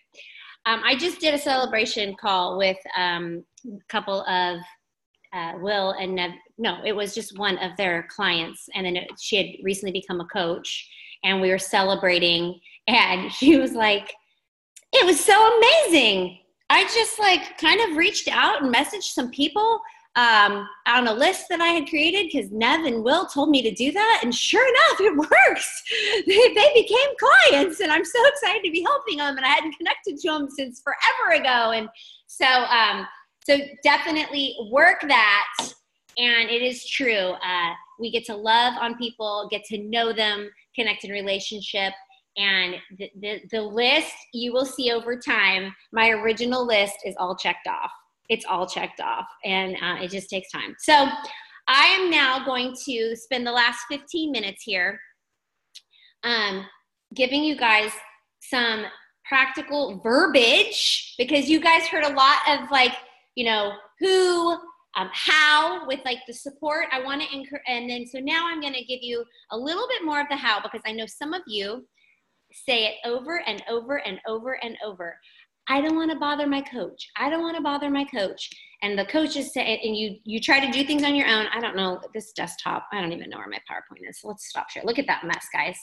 I just did a celebration call with a couple of Will and Nev. No, it was just one of their clients. And then she had recently become a coach, and we were celebrating. And she was like, it was so amazing. I just like kind of reached out and messaged some people on a list that I had created because Nev and Will told me to do that. And sure enough, it works. They became clients, and I'm so excited to be helping them. And I hadn't connected to them since forever ago. And so, so definitely work that. And it is true. We get to love on people, get to know them, connect in relationship. And the list you will see over time, my original list is all checked off. It's all checked off, and it just takes time. So I am now going to spend the last 15 minutes here giving you guys some practical verbiage, because you guys heard a lot of like, you know, who, how with like the support. I want to encourage, and then so now I'm going to give you a little bit more of the how, because I know some of you say it over and over and over and over. I don't want to bother my coach. I don't want to bother my coach. And the coaches say, and you try to do things on your own. I don't know, this desktop, I don't even know where my PowerPoint is. So let's stop share. Look at that mess, guys.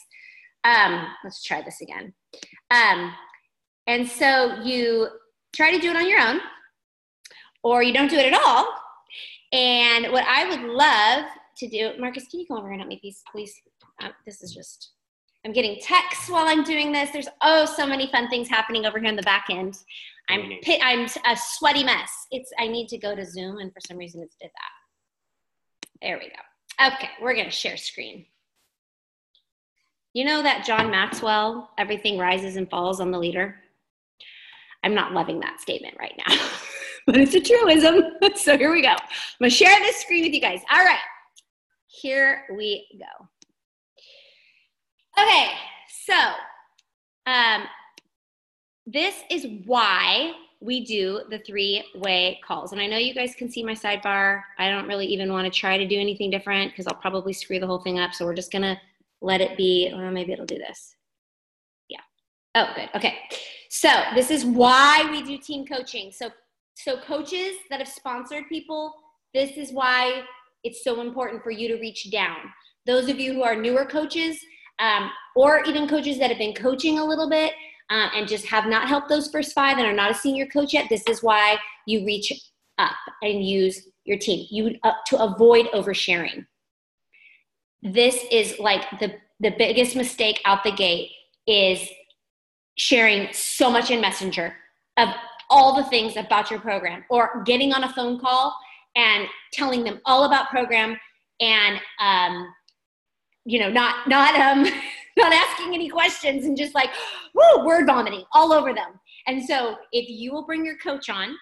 Let's try this again. And so you try to do it on your own, or you don't do it at all. And what I would love to do, Marcus, can you come over and help me, please? This is just, I'm getting texts while I'm doing this. There's so many fun things happening over here in the back end. I'm a sweaty mess. I need to go to Zoom, and for some reason it's did that. There we go. Okay, we're gonna share screen. You know that John Maxwell, everything rises and falls on the leader? I'm not loving that statement right now, but it's a truism. So here we go. I'm gonna share this screen with you guys. All right, here we go. Okay, so this is why we do the three-way calls. And I know you guys can see my sidebar. I don't really even want to try to do anything different because I'll probably screw the whole thing up. So we're just going to let it be, or maybe it'll do this. Yeah. Oh, good. Okay. So this is why we do team coaching. So coaches that have sponsored people, this is why it's so important for you to reach down. Those of you who are newer coaches, or even coaches that have been coaching a little bit and just have not helped those first 5 and are not a senior coach yet, this is why you reach up and use your team to avoid oversharing. This is like the biggest mistake out the gate is sharing so much in Messenger of all the things about your program, or getting on a phone call and telling them all about program and you know, not asking any questions and just like, woo, word vomiting all over them. And so if you will bring your coach on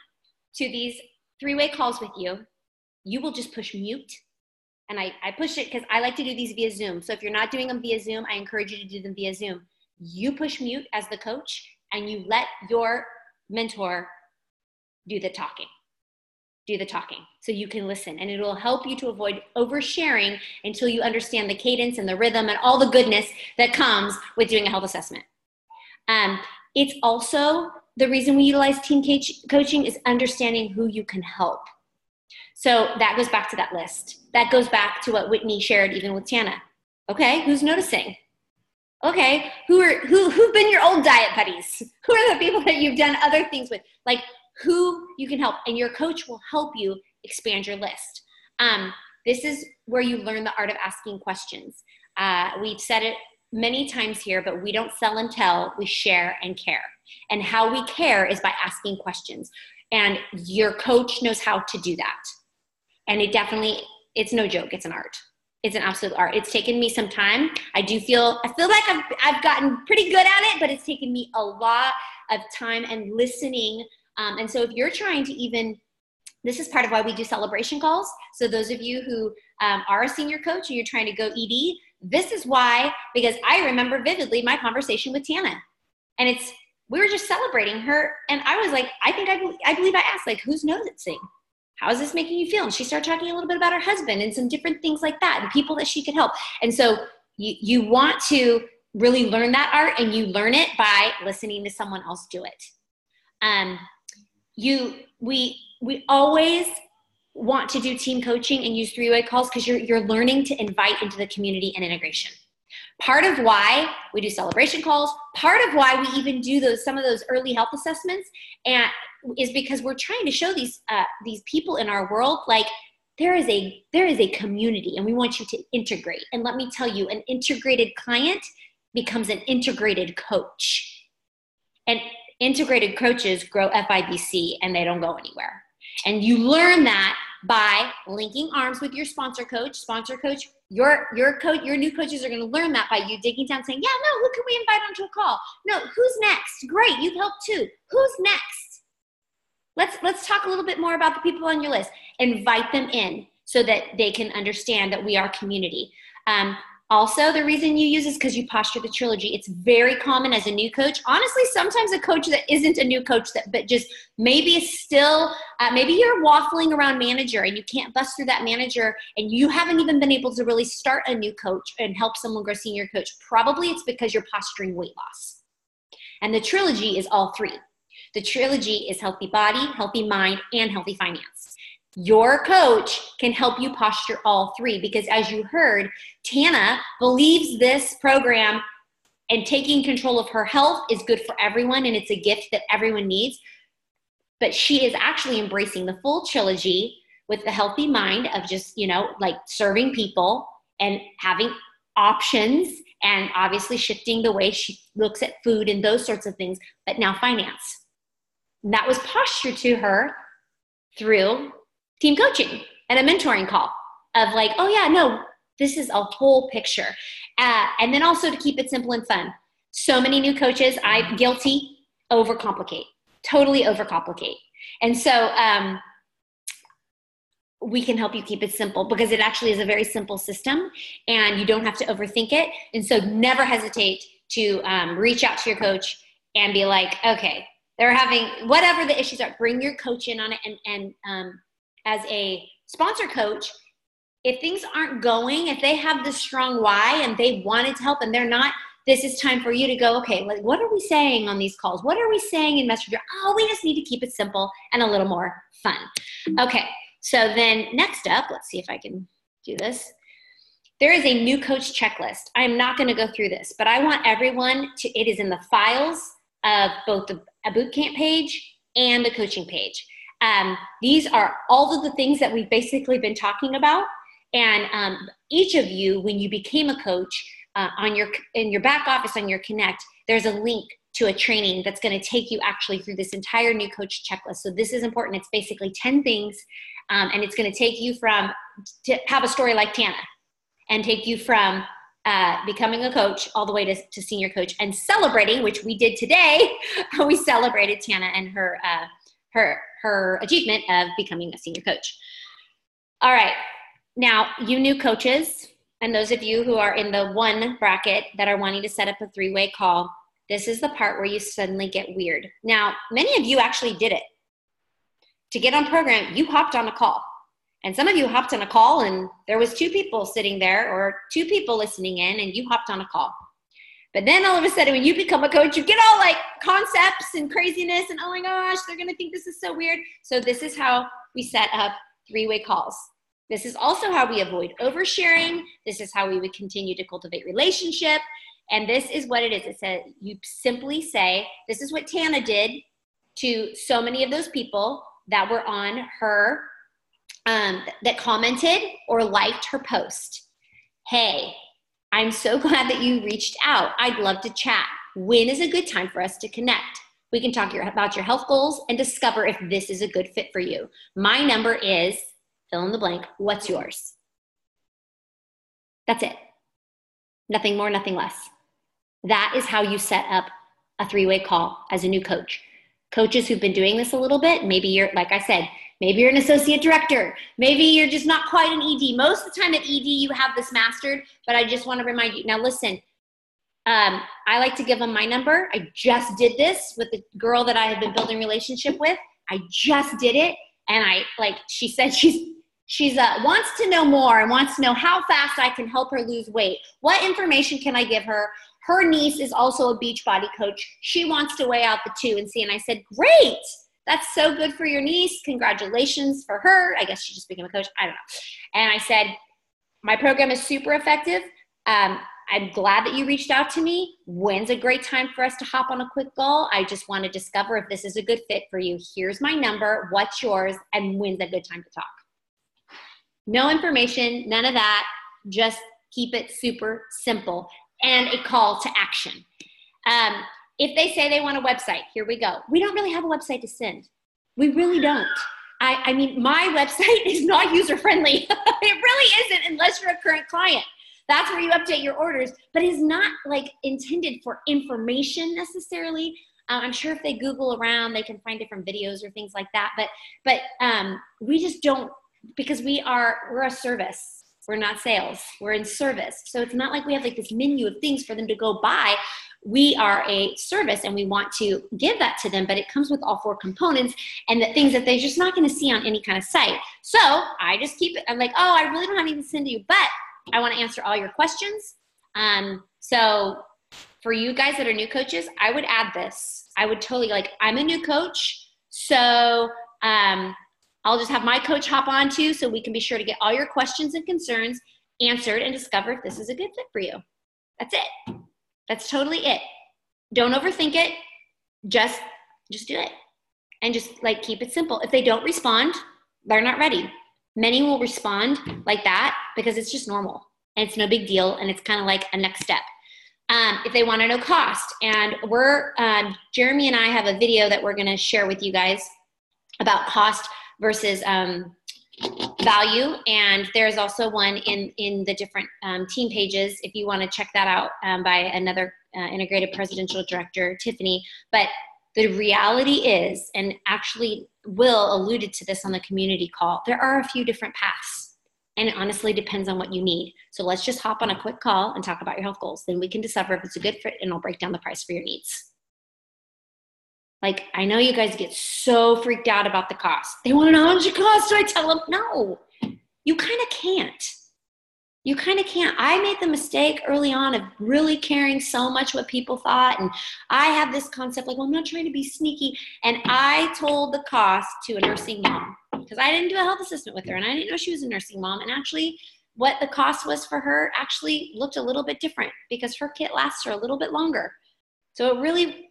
to these three-way calls with you, you will just push mute. And I push it because I like to do these via Zoom. So if you're not doing them via Zoom, I encourage you to do them via Zoom. You push mute as the coach, and you let your mentor do the talking. So you can listen, and it will help you to avoid oversharing until you understand the cadence and the rhythm and all the goodness that comes with doing a health assessment. It's also the reason we utilize team coaching is understanding who you can help. So that goes back to that list. That goes back to what Whitney shared even with Tana. Okay, who's noticing? Okay, who've been your old diet buddies? Who are the people that you've done other things with? Like who you can help, and your coach will help you expand your list. This is where you learn the art of asking questions. We've said it many times here, but we don't sell and tell, we share and care. And how we care is by asking questions. And your coach knows how to do that. And it's no joke, it's an art. It's an absolute art. It's taken me some time. I feel like I've gotten pretty good at it, but it's taken me a lot of time and listening. And so if you're trying to this is part of why we do celebration calls. So those of you who are a senior coach and you're trying to go ED, this is why, because I remember vividly my conversation with Tana. And we were just celebrating her. And I was like, I believe I asked, like, who's noticing? How is this making you feel? And she started talking a little bit about her husband and some different things like that and people that she could help. And so you want to really learn that art, and you learn it by listening to someone else do it. We always want to do team coaching and use three-way calls because you're learning to invite into the community and integration. Part of why we do celebration calls, part of why we even do some of those early health assessments, and is because we're trying to show these people in our world, like there is a community, and we want you to integrate. And let me tell you, an integrated client becomes an integrated coach. And integrated coaches grow FIBC, and they don't go anywhere. And you learn that by linking arms with your sponsor coach. Your new coaches are going to learn that by you digging down, saying, yeah, no, who can we invite onto a call? No, who's next? Great, you've helped too. Who's next? Let's talk a little bit more about the people on your list. Invite them in so that they can understand that we are community. Also, the reason you use is because you posture the trilogy. It's very common as a new coach. Honestly, sometimes a coach that isn't a new coach, but just maybe is still, maybe you're waffling around manager and you can't bust through that manager, and you haven't even been able to really start a new coach and help someone grow senior coach. Probably it's because you're posturing weight loss. And the trilogy is all three. The trilogy is healthy body, healthy mind, and healthy finance. Your coach can help you posture all three, because as you heard, Tana believes this program and taking control of her health is good for everyone, and it's a gift that everyone needs. But she is actually embracing the full trilogy with the healthy mind of just, like serving people and having options, and obviously shifting the way she looks at food and those sorts of things, but now finance. And that was postured to her through team coaching and a mentoring call of like, oh yeah, no, this is a whole picture. And then also to keep it simple and fun. So many new coaches, I'm guilty, overcomplicate, totally overcomplicate. And so we can help you keep it simple, because it actually is a very simple system and you don't have to overthink it. And so never hesitate to reach out to your coach and be like, okay, they're having whatever the issues are, bring your coach in on it. And as a sponsor coach, if things aren't going, if they have this strong why and they wanted to help and they're not, this is time for you to go, okay, what are we saying on these calls? What are we saying in Messenger? Oh, we just need to keep it simple and a little more fun. Okay, so then next up, let's see if I can do this. There is a new coach checklist. I'm not going to go through this, but I want everyone to, it is in the files of both a boot camp page and the coaching page. These are all of the things that we've basically been talking about. And each of you, when you became a coach, in your back office on your Connect, there's a link to a training that's going to take you actually through this entire new coach checklist. So this is important. It's basically 10 things, and it's going to take you to have a story like Tana, and take you from becoming a coach all the way to senior coach, and celebrating, which we did today. We celebrated Tana and her achievement of becoming a senior coach. All right. Now, you new coaches, and those of you who are in the one bracket that are wanting to set up a three-way call, This is the part where you suddenly get weird. Now, many of you actually did it. To get on program, you hopped on a call. And some of you hopped on a call and there was 2 people sitting there or 2 people listening in and you hopped on a call. But then all of a sudden when you become a coach, you get all like concepts and craziness and oh my gosh, they're going to think this is so weird. So this is how we set up 3-way calls. This is also how we avoid oversharing. This is how we would continue to cultivate relationship. And this is what it is. It says, you simply say, this is what Tana did to so many of those people that were on her, that commented or liked her post. Hey, I'm so glad that you reached out. I'd love to chat. When is a good time for us to connect? We can talk about your health goals and discover if this is a good fit for you. My number is, fill in the blank, what's yours? That's it. Nothing more, nothing less. That is how you set up a 3-way call as a new coach. Coaches who've been doing this a little bit, maybe you're, like I said, maybe you're an associate director. Maybe you're just not quite an ED. Most of the time at ED, you have this mastered, but I just want to remind you. Now listen, I like to give them my number. I just did this with the girl that I have been building a relationship with. I just did it. And she said she wants to know more and wants to know how fast I can help her lose weight. What information can I give her? Her niece is also a Beachbody coach. She wants to weigh out the 2 and see. And I said, great. That's so good for your niece. Congratulations for her. I guess she just became a coach. I don't know. And I said, my program is super effective. I'm glad that you reached out to me. When's a great time for us to hop on a quick call? I just want to discover if this is a good fit for you. Here's my number. What's yours? And when's a good time to talk? No information, none of that. Just keep it super simple. And a call to action. If they say they want a website, here we go. We don't really have a website to send. We really don't. I mean, my website is not user-friendly. It really isn't unless you're a current client. That's where you update your orders, but it's not like intended for information necessarily. I'm sure if they Google around, they can find different videos or things like that. But we just don't, because we're a service. We're not sales. We're in service. So it's not like we have like this menu of things for them to go buy. We are a service and we want to give that to them, but it comes with all 4 components and the things that they're just not going to see on any kind of site. So I just keep it. I'm like, oh, I really don't have anything to send to you, but I want to answer all your questions. So for you guys that are new coaches, I would add this. I would totally I'm a new coach. So, I'll just have my coach hop on too, so we can be sure to get all your questions and concerns answered and discover if this is a good fit for you. That's it. That's totally it. Don't overthink it. Just do it. And just keep it simple. If they don't respond, they're not ready. Many will respond like that because it's just normal and it's no big deal. And it's kind of like a next step. If they want to know cost, and Jeremy and I have a video that we're going to share with you guys about cost versus value. And there's also one in the different team pages if you want to check that out by another integrated presidential director, Tiffany. But the reality is, and actually Will alluded to this on the community call, there are a few different paths. And it honestly depends on what you need. So let's just hop on a quick call and talk about your health goals. Then we can discover if it's a good fit and I'll break down the price for your needs. I know you guys get so freaked out about the cost. They want to know how much it costs. So I tell them, no, you kind of can't. You kind of can't. I made the mistake early on of really caring so much what people thought. And I have this concept well, I'm not trying to be sneaky. And I told the cost to a nursing mom because I didn't do a health assessment with her. And I didn't know she was a nursing mom. And actually what the cost was for her actually looked a little bit different because her kit lasts her a little bit longer. So it really,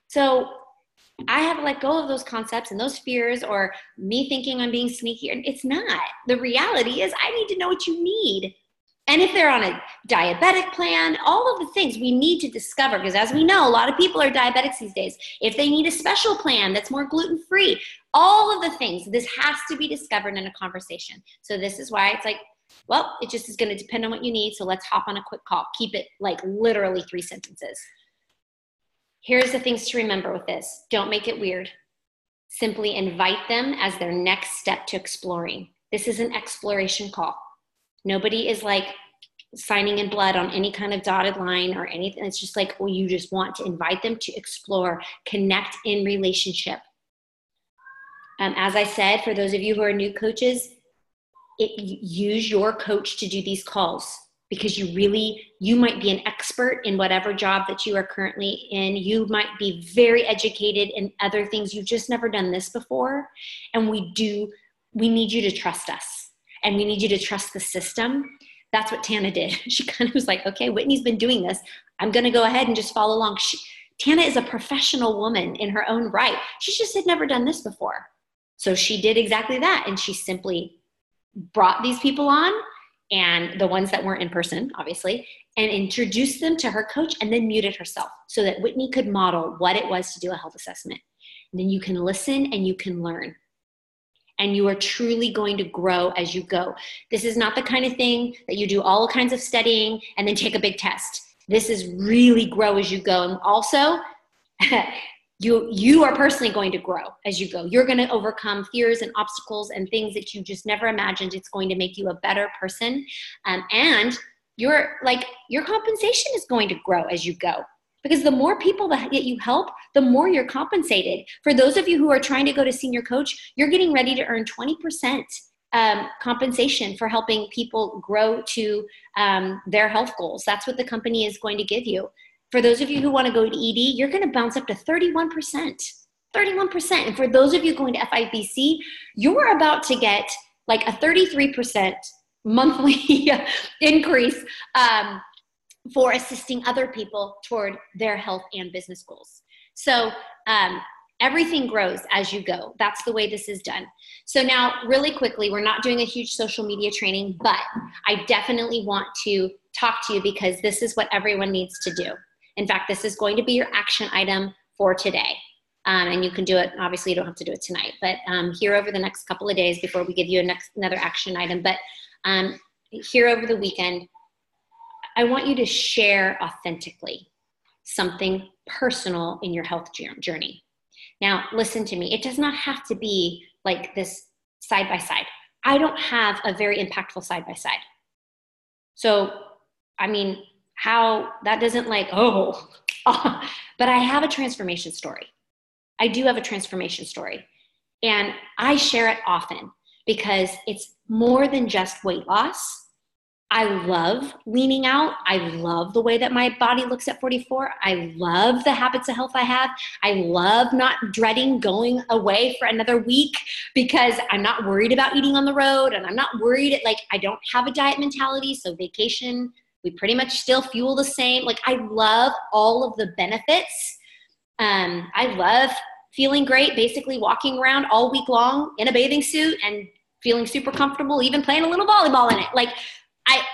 so I have to let go of those concepts and those fears or me thinking I'm being sneaky. And it's not. The reality is I need to know what you need. And if they're on a diabetic plan, all of the things we need to discover, because as we know, a lot of people are diabetics these days. If they need a special plan that's more gluten-free, all of the things, this has to be discovered in a conversation. So this is why it's it just is going to depend on what you need. So let's hop on a quick call. Keep it literally 3 sentences. Here's the things to remember with this. Don't make it weird. Simply invite them as their next step to exploring. This is an exploration call. Nobody is signing in blood on any kind of dotted line or anything. It's just like, well, you just want to invite them to explore, connect in relationship. As I said, for those of you who are new coaches, use your coach to do these calls, because you might be an expert in whatever job that you are currently in. You might be very educated in other things. You've just never done this before. And we need you to trust us, and we need you to trust the system. That's what Tana did. She kind of was like, okay, Whitney's been doing this. I'm going to go ahead and just follow along. Tana is a professional woman in her own right. She just had never done this before. So she did exactly that. And she simply brought these people on, and the ones that weren't in person, obviously, and introduced them to her coach, and then muted herself so that Whitney could model what it was to do a health assessment. And then you can listen and you can learn. And you are truly going to grow as you go. This is not the kind of thing that you do all kinds of studying and then take a big test. This is really grow as you go. And also, you are personally going to grow as you go. You're going to overcome fears and obstacles and things that you just never imagined. It's going to make you a better person. And your compensation is going to grow as you go. Because the more people that you help, the more you're compensated. For those of you who are trying to go to senior coach, you're getting ready to earn 20% compensation for helping people grow to their health goals. That's what the company is going to give you. For those of you who want to go to ED, you're going to bounce up to 31%. 31%. And for those of you going to FIBC, you're about to get like a 33% monthly increase for assisting other people toward their health and business goals. So everything grows as you go. That's the way this is done. So now really quickly, we're not doing a huge social media training, but I definitely want to talk to you because this is what everyone needs to do. In fact, this is going to be your action item for today. And you can do it, obviously you don't have to do it tonight, but here over the next couple of days before we give you another action item, but here over the weekend, I want you to share authentically something personal in your health journey. Now, listen to me. It does not have to be like this side by side. I don't have a very impactful side by side. So, I mean, how that doesn't like, but I have a transformation story. I do have a transformation story. And I share it often because it's more than just weight loss. I love leaning out. I love the way that my body looks at 44. I love the habits of health I have. I love not dreading going away for another week because I'm not worried about eating on the road, and I'm not worried I don't have a diet mentality. So vacation, we pretty much still fuel the same. Like, I love all of the benefits. I love feeling great, basically walking around all week long in a bathing suit and feeling super comfortable, even playing a little volleyball in it.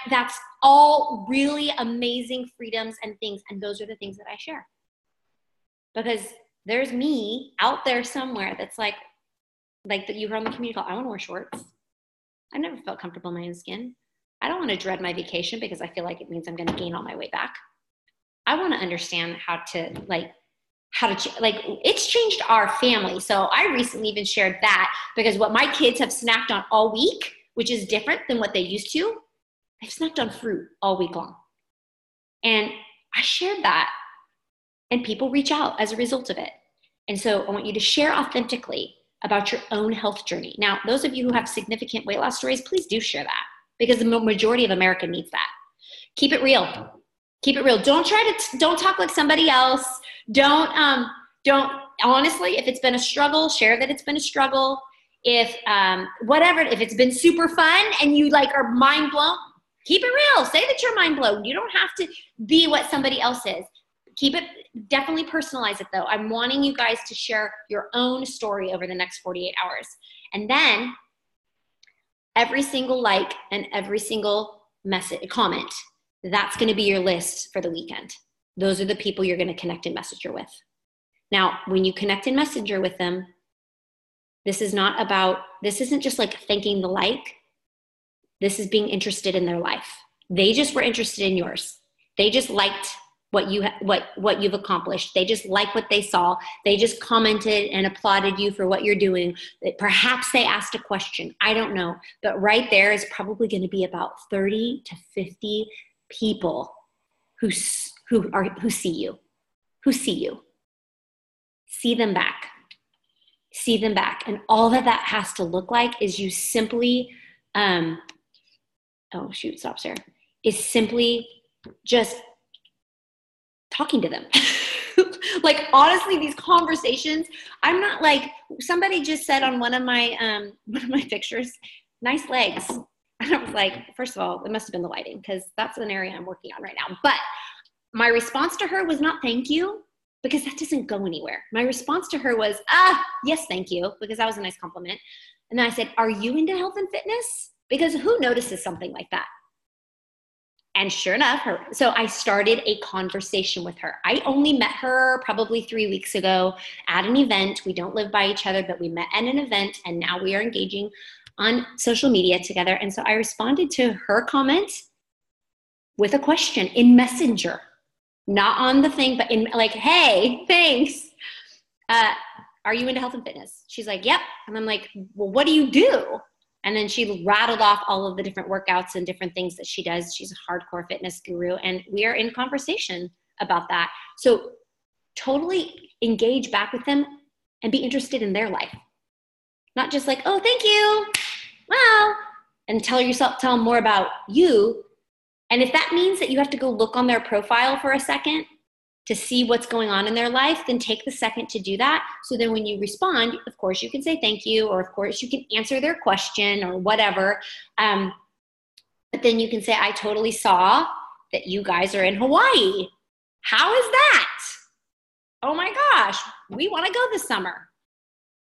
That's all really amazing freedoms and things. And those are the things that I share. Because there's me out there somewhere that's like that you heard on the community call, I want to wear shorts. I never felt comfortable in my own skin. I don't want to dread my vacation because I feel like it means I'm going to gain all my weight back. I want to understand how to it's changed our family. So I recently even shared that because what my kids have snacked on all week, which is different than what they used to, they've snacked on fruit all week long. And I shared that, and people reach out as a result of it. And so I want you to share authentically about your own health journey. Now, those of you who have significant weight loss stories, please do share that because the majority of America needs that. Keep it real. Keep it real. Don't talk like somebody else. Don't, honestly, if it's been a struggle, share that it's been a struggle. If it's been super fun and you are mind blown, keep it real. Say that you're mind blown. You don't have to be what somebody else is. Keep it, definitely personalize it though. I'm wanting you guys to share your own story over the next 48 hours. And then every single like and every single comment, that's going to be your list for the weekend. Those are the people you're going to connect in Messenger with. Now, when you connect in Messenger with them, this isn't just thanking the like. This is being interested in their life. They just were interested in yours. They just liked what you've accomplished. They just like what they saw. They just commented and applauded you for what you're doing. Perhaps they asked a question. I don't know. But right there is probably going to be about 30 to 50 people who see you. See them back. See them back. And all that has to look like is you simply, stops there, is simply just talking to them. Like, honestly, these conversations, I'm not like, somebody just said on one of my pictures, nice legs. And I was like, first of all, it must have been the lighting, because that's an area I'm working on right now. But my response to her was not thank you, because that doesn't go anywhere. My response to her was, yes, thank you, because that was a nice compliment. And then I said, are you into health and fitness? Because who notices something like that? And sure enough, so I started a conversation with her. I only met her probably 3 weeks ago at an event. We don't live by each other, but we met at an event, and now we are engaging on social media together. And so I responded to her comment with a question in Messenger, not on the thing, but in like, hey, thanks. Are you into health and fitness? She's like, yep. And I'm like, well, what do you do? And then she rattled off all of the different workouts and different things that she does. She's a hardcore fitness guru, and we are in conversation about that. So totally engage back with them and be interested in their life. Not just like, oh, thank you. Wow. And tell them more about you. And if that means that you have to go look on their profile for a second to see what's going on in their life, then take the second to do that. So then when you respond, of course, you can say thank you, or of course you can answer their question or whatever. But then you can say, I totally saw that you guys are in Hawaii. How is that? Oh my gosh, we want to go this summer.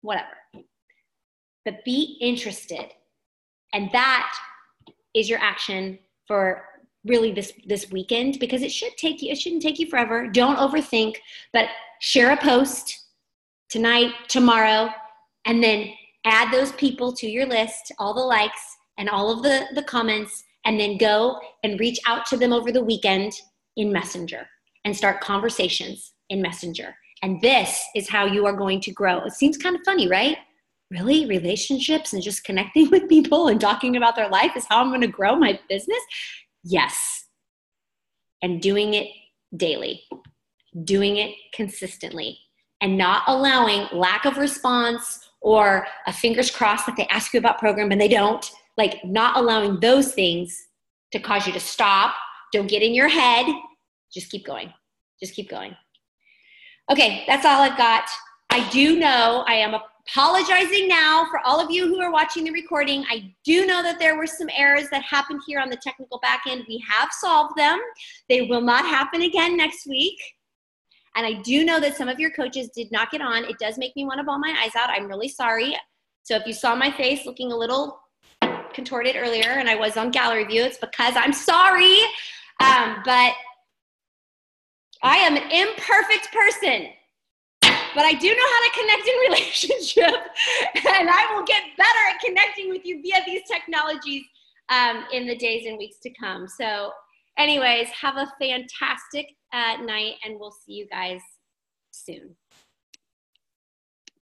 Whatever. But be interested. And that is your action for really this weekend, because it shouldn't take you forever. Don't overthink, but share a post tonight, tomorrow, and then add those people to your list, all the likes and all of the comments, and then go and reach out to them over the weekend in Messenger and start conversations in Messenger. And this is how you are going to grow. It seems kind of funny, right? Really? Relationships and just connecting with people and talking about their life is how I'm going to grow my business? Yes. And doing it daily, doing it consistently, and not allowing lack of response or a fingers crossed that they ask you about program and they don't, like not allowing those things to cause you to stop. Don't get in your head. Just keep going. Just keep going. Okay, that's all I've got. I do know I am apologizing now for all of you who are watching the recording. I do know that there were some errors that happened here on the technical back end. We have solved them. They will not happen again next week. And I do know that some of your coaches did not get on. It does make me want to bawl my eyes out. I'm really sorry. So if you saw my face looking a little contorted earlier and I was on gallery view, it's because I'm sorry. But I am an imperfect person. But I do know how to connect in relationship, and I will get better at connecting with you via these technologies in the days and weeks to come. So anyways, have a fantastic night, and we'll see you guys soon.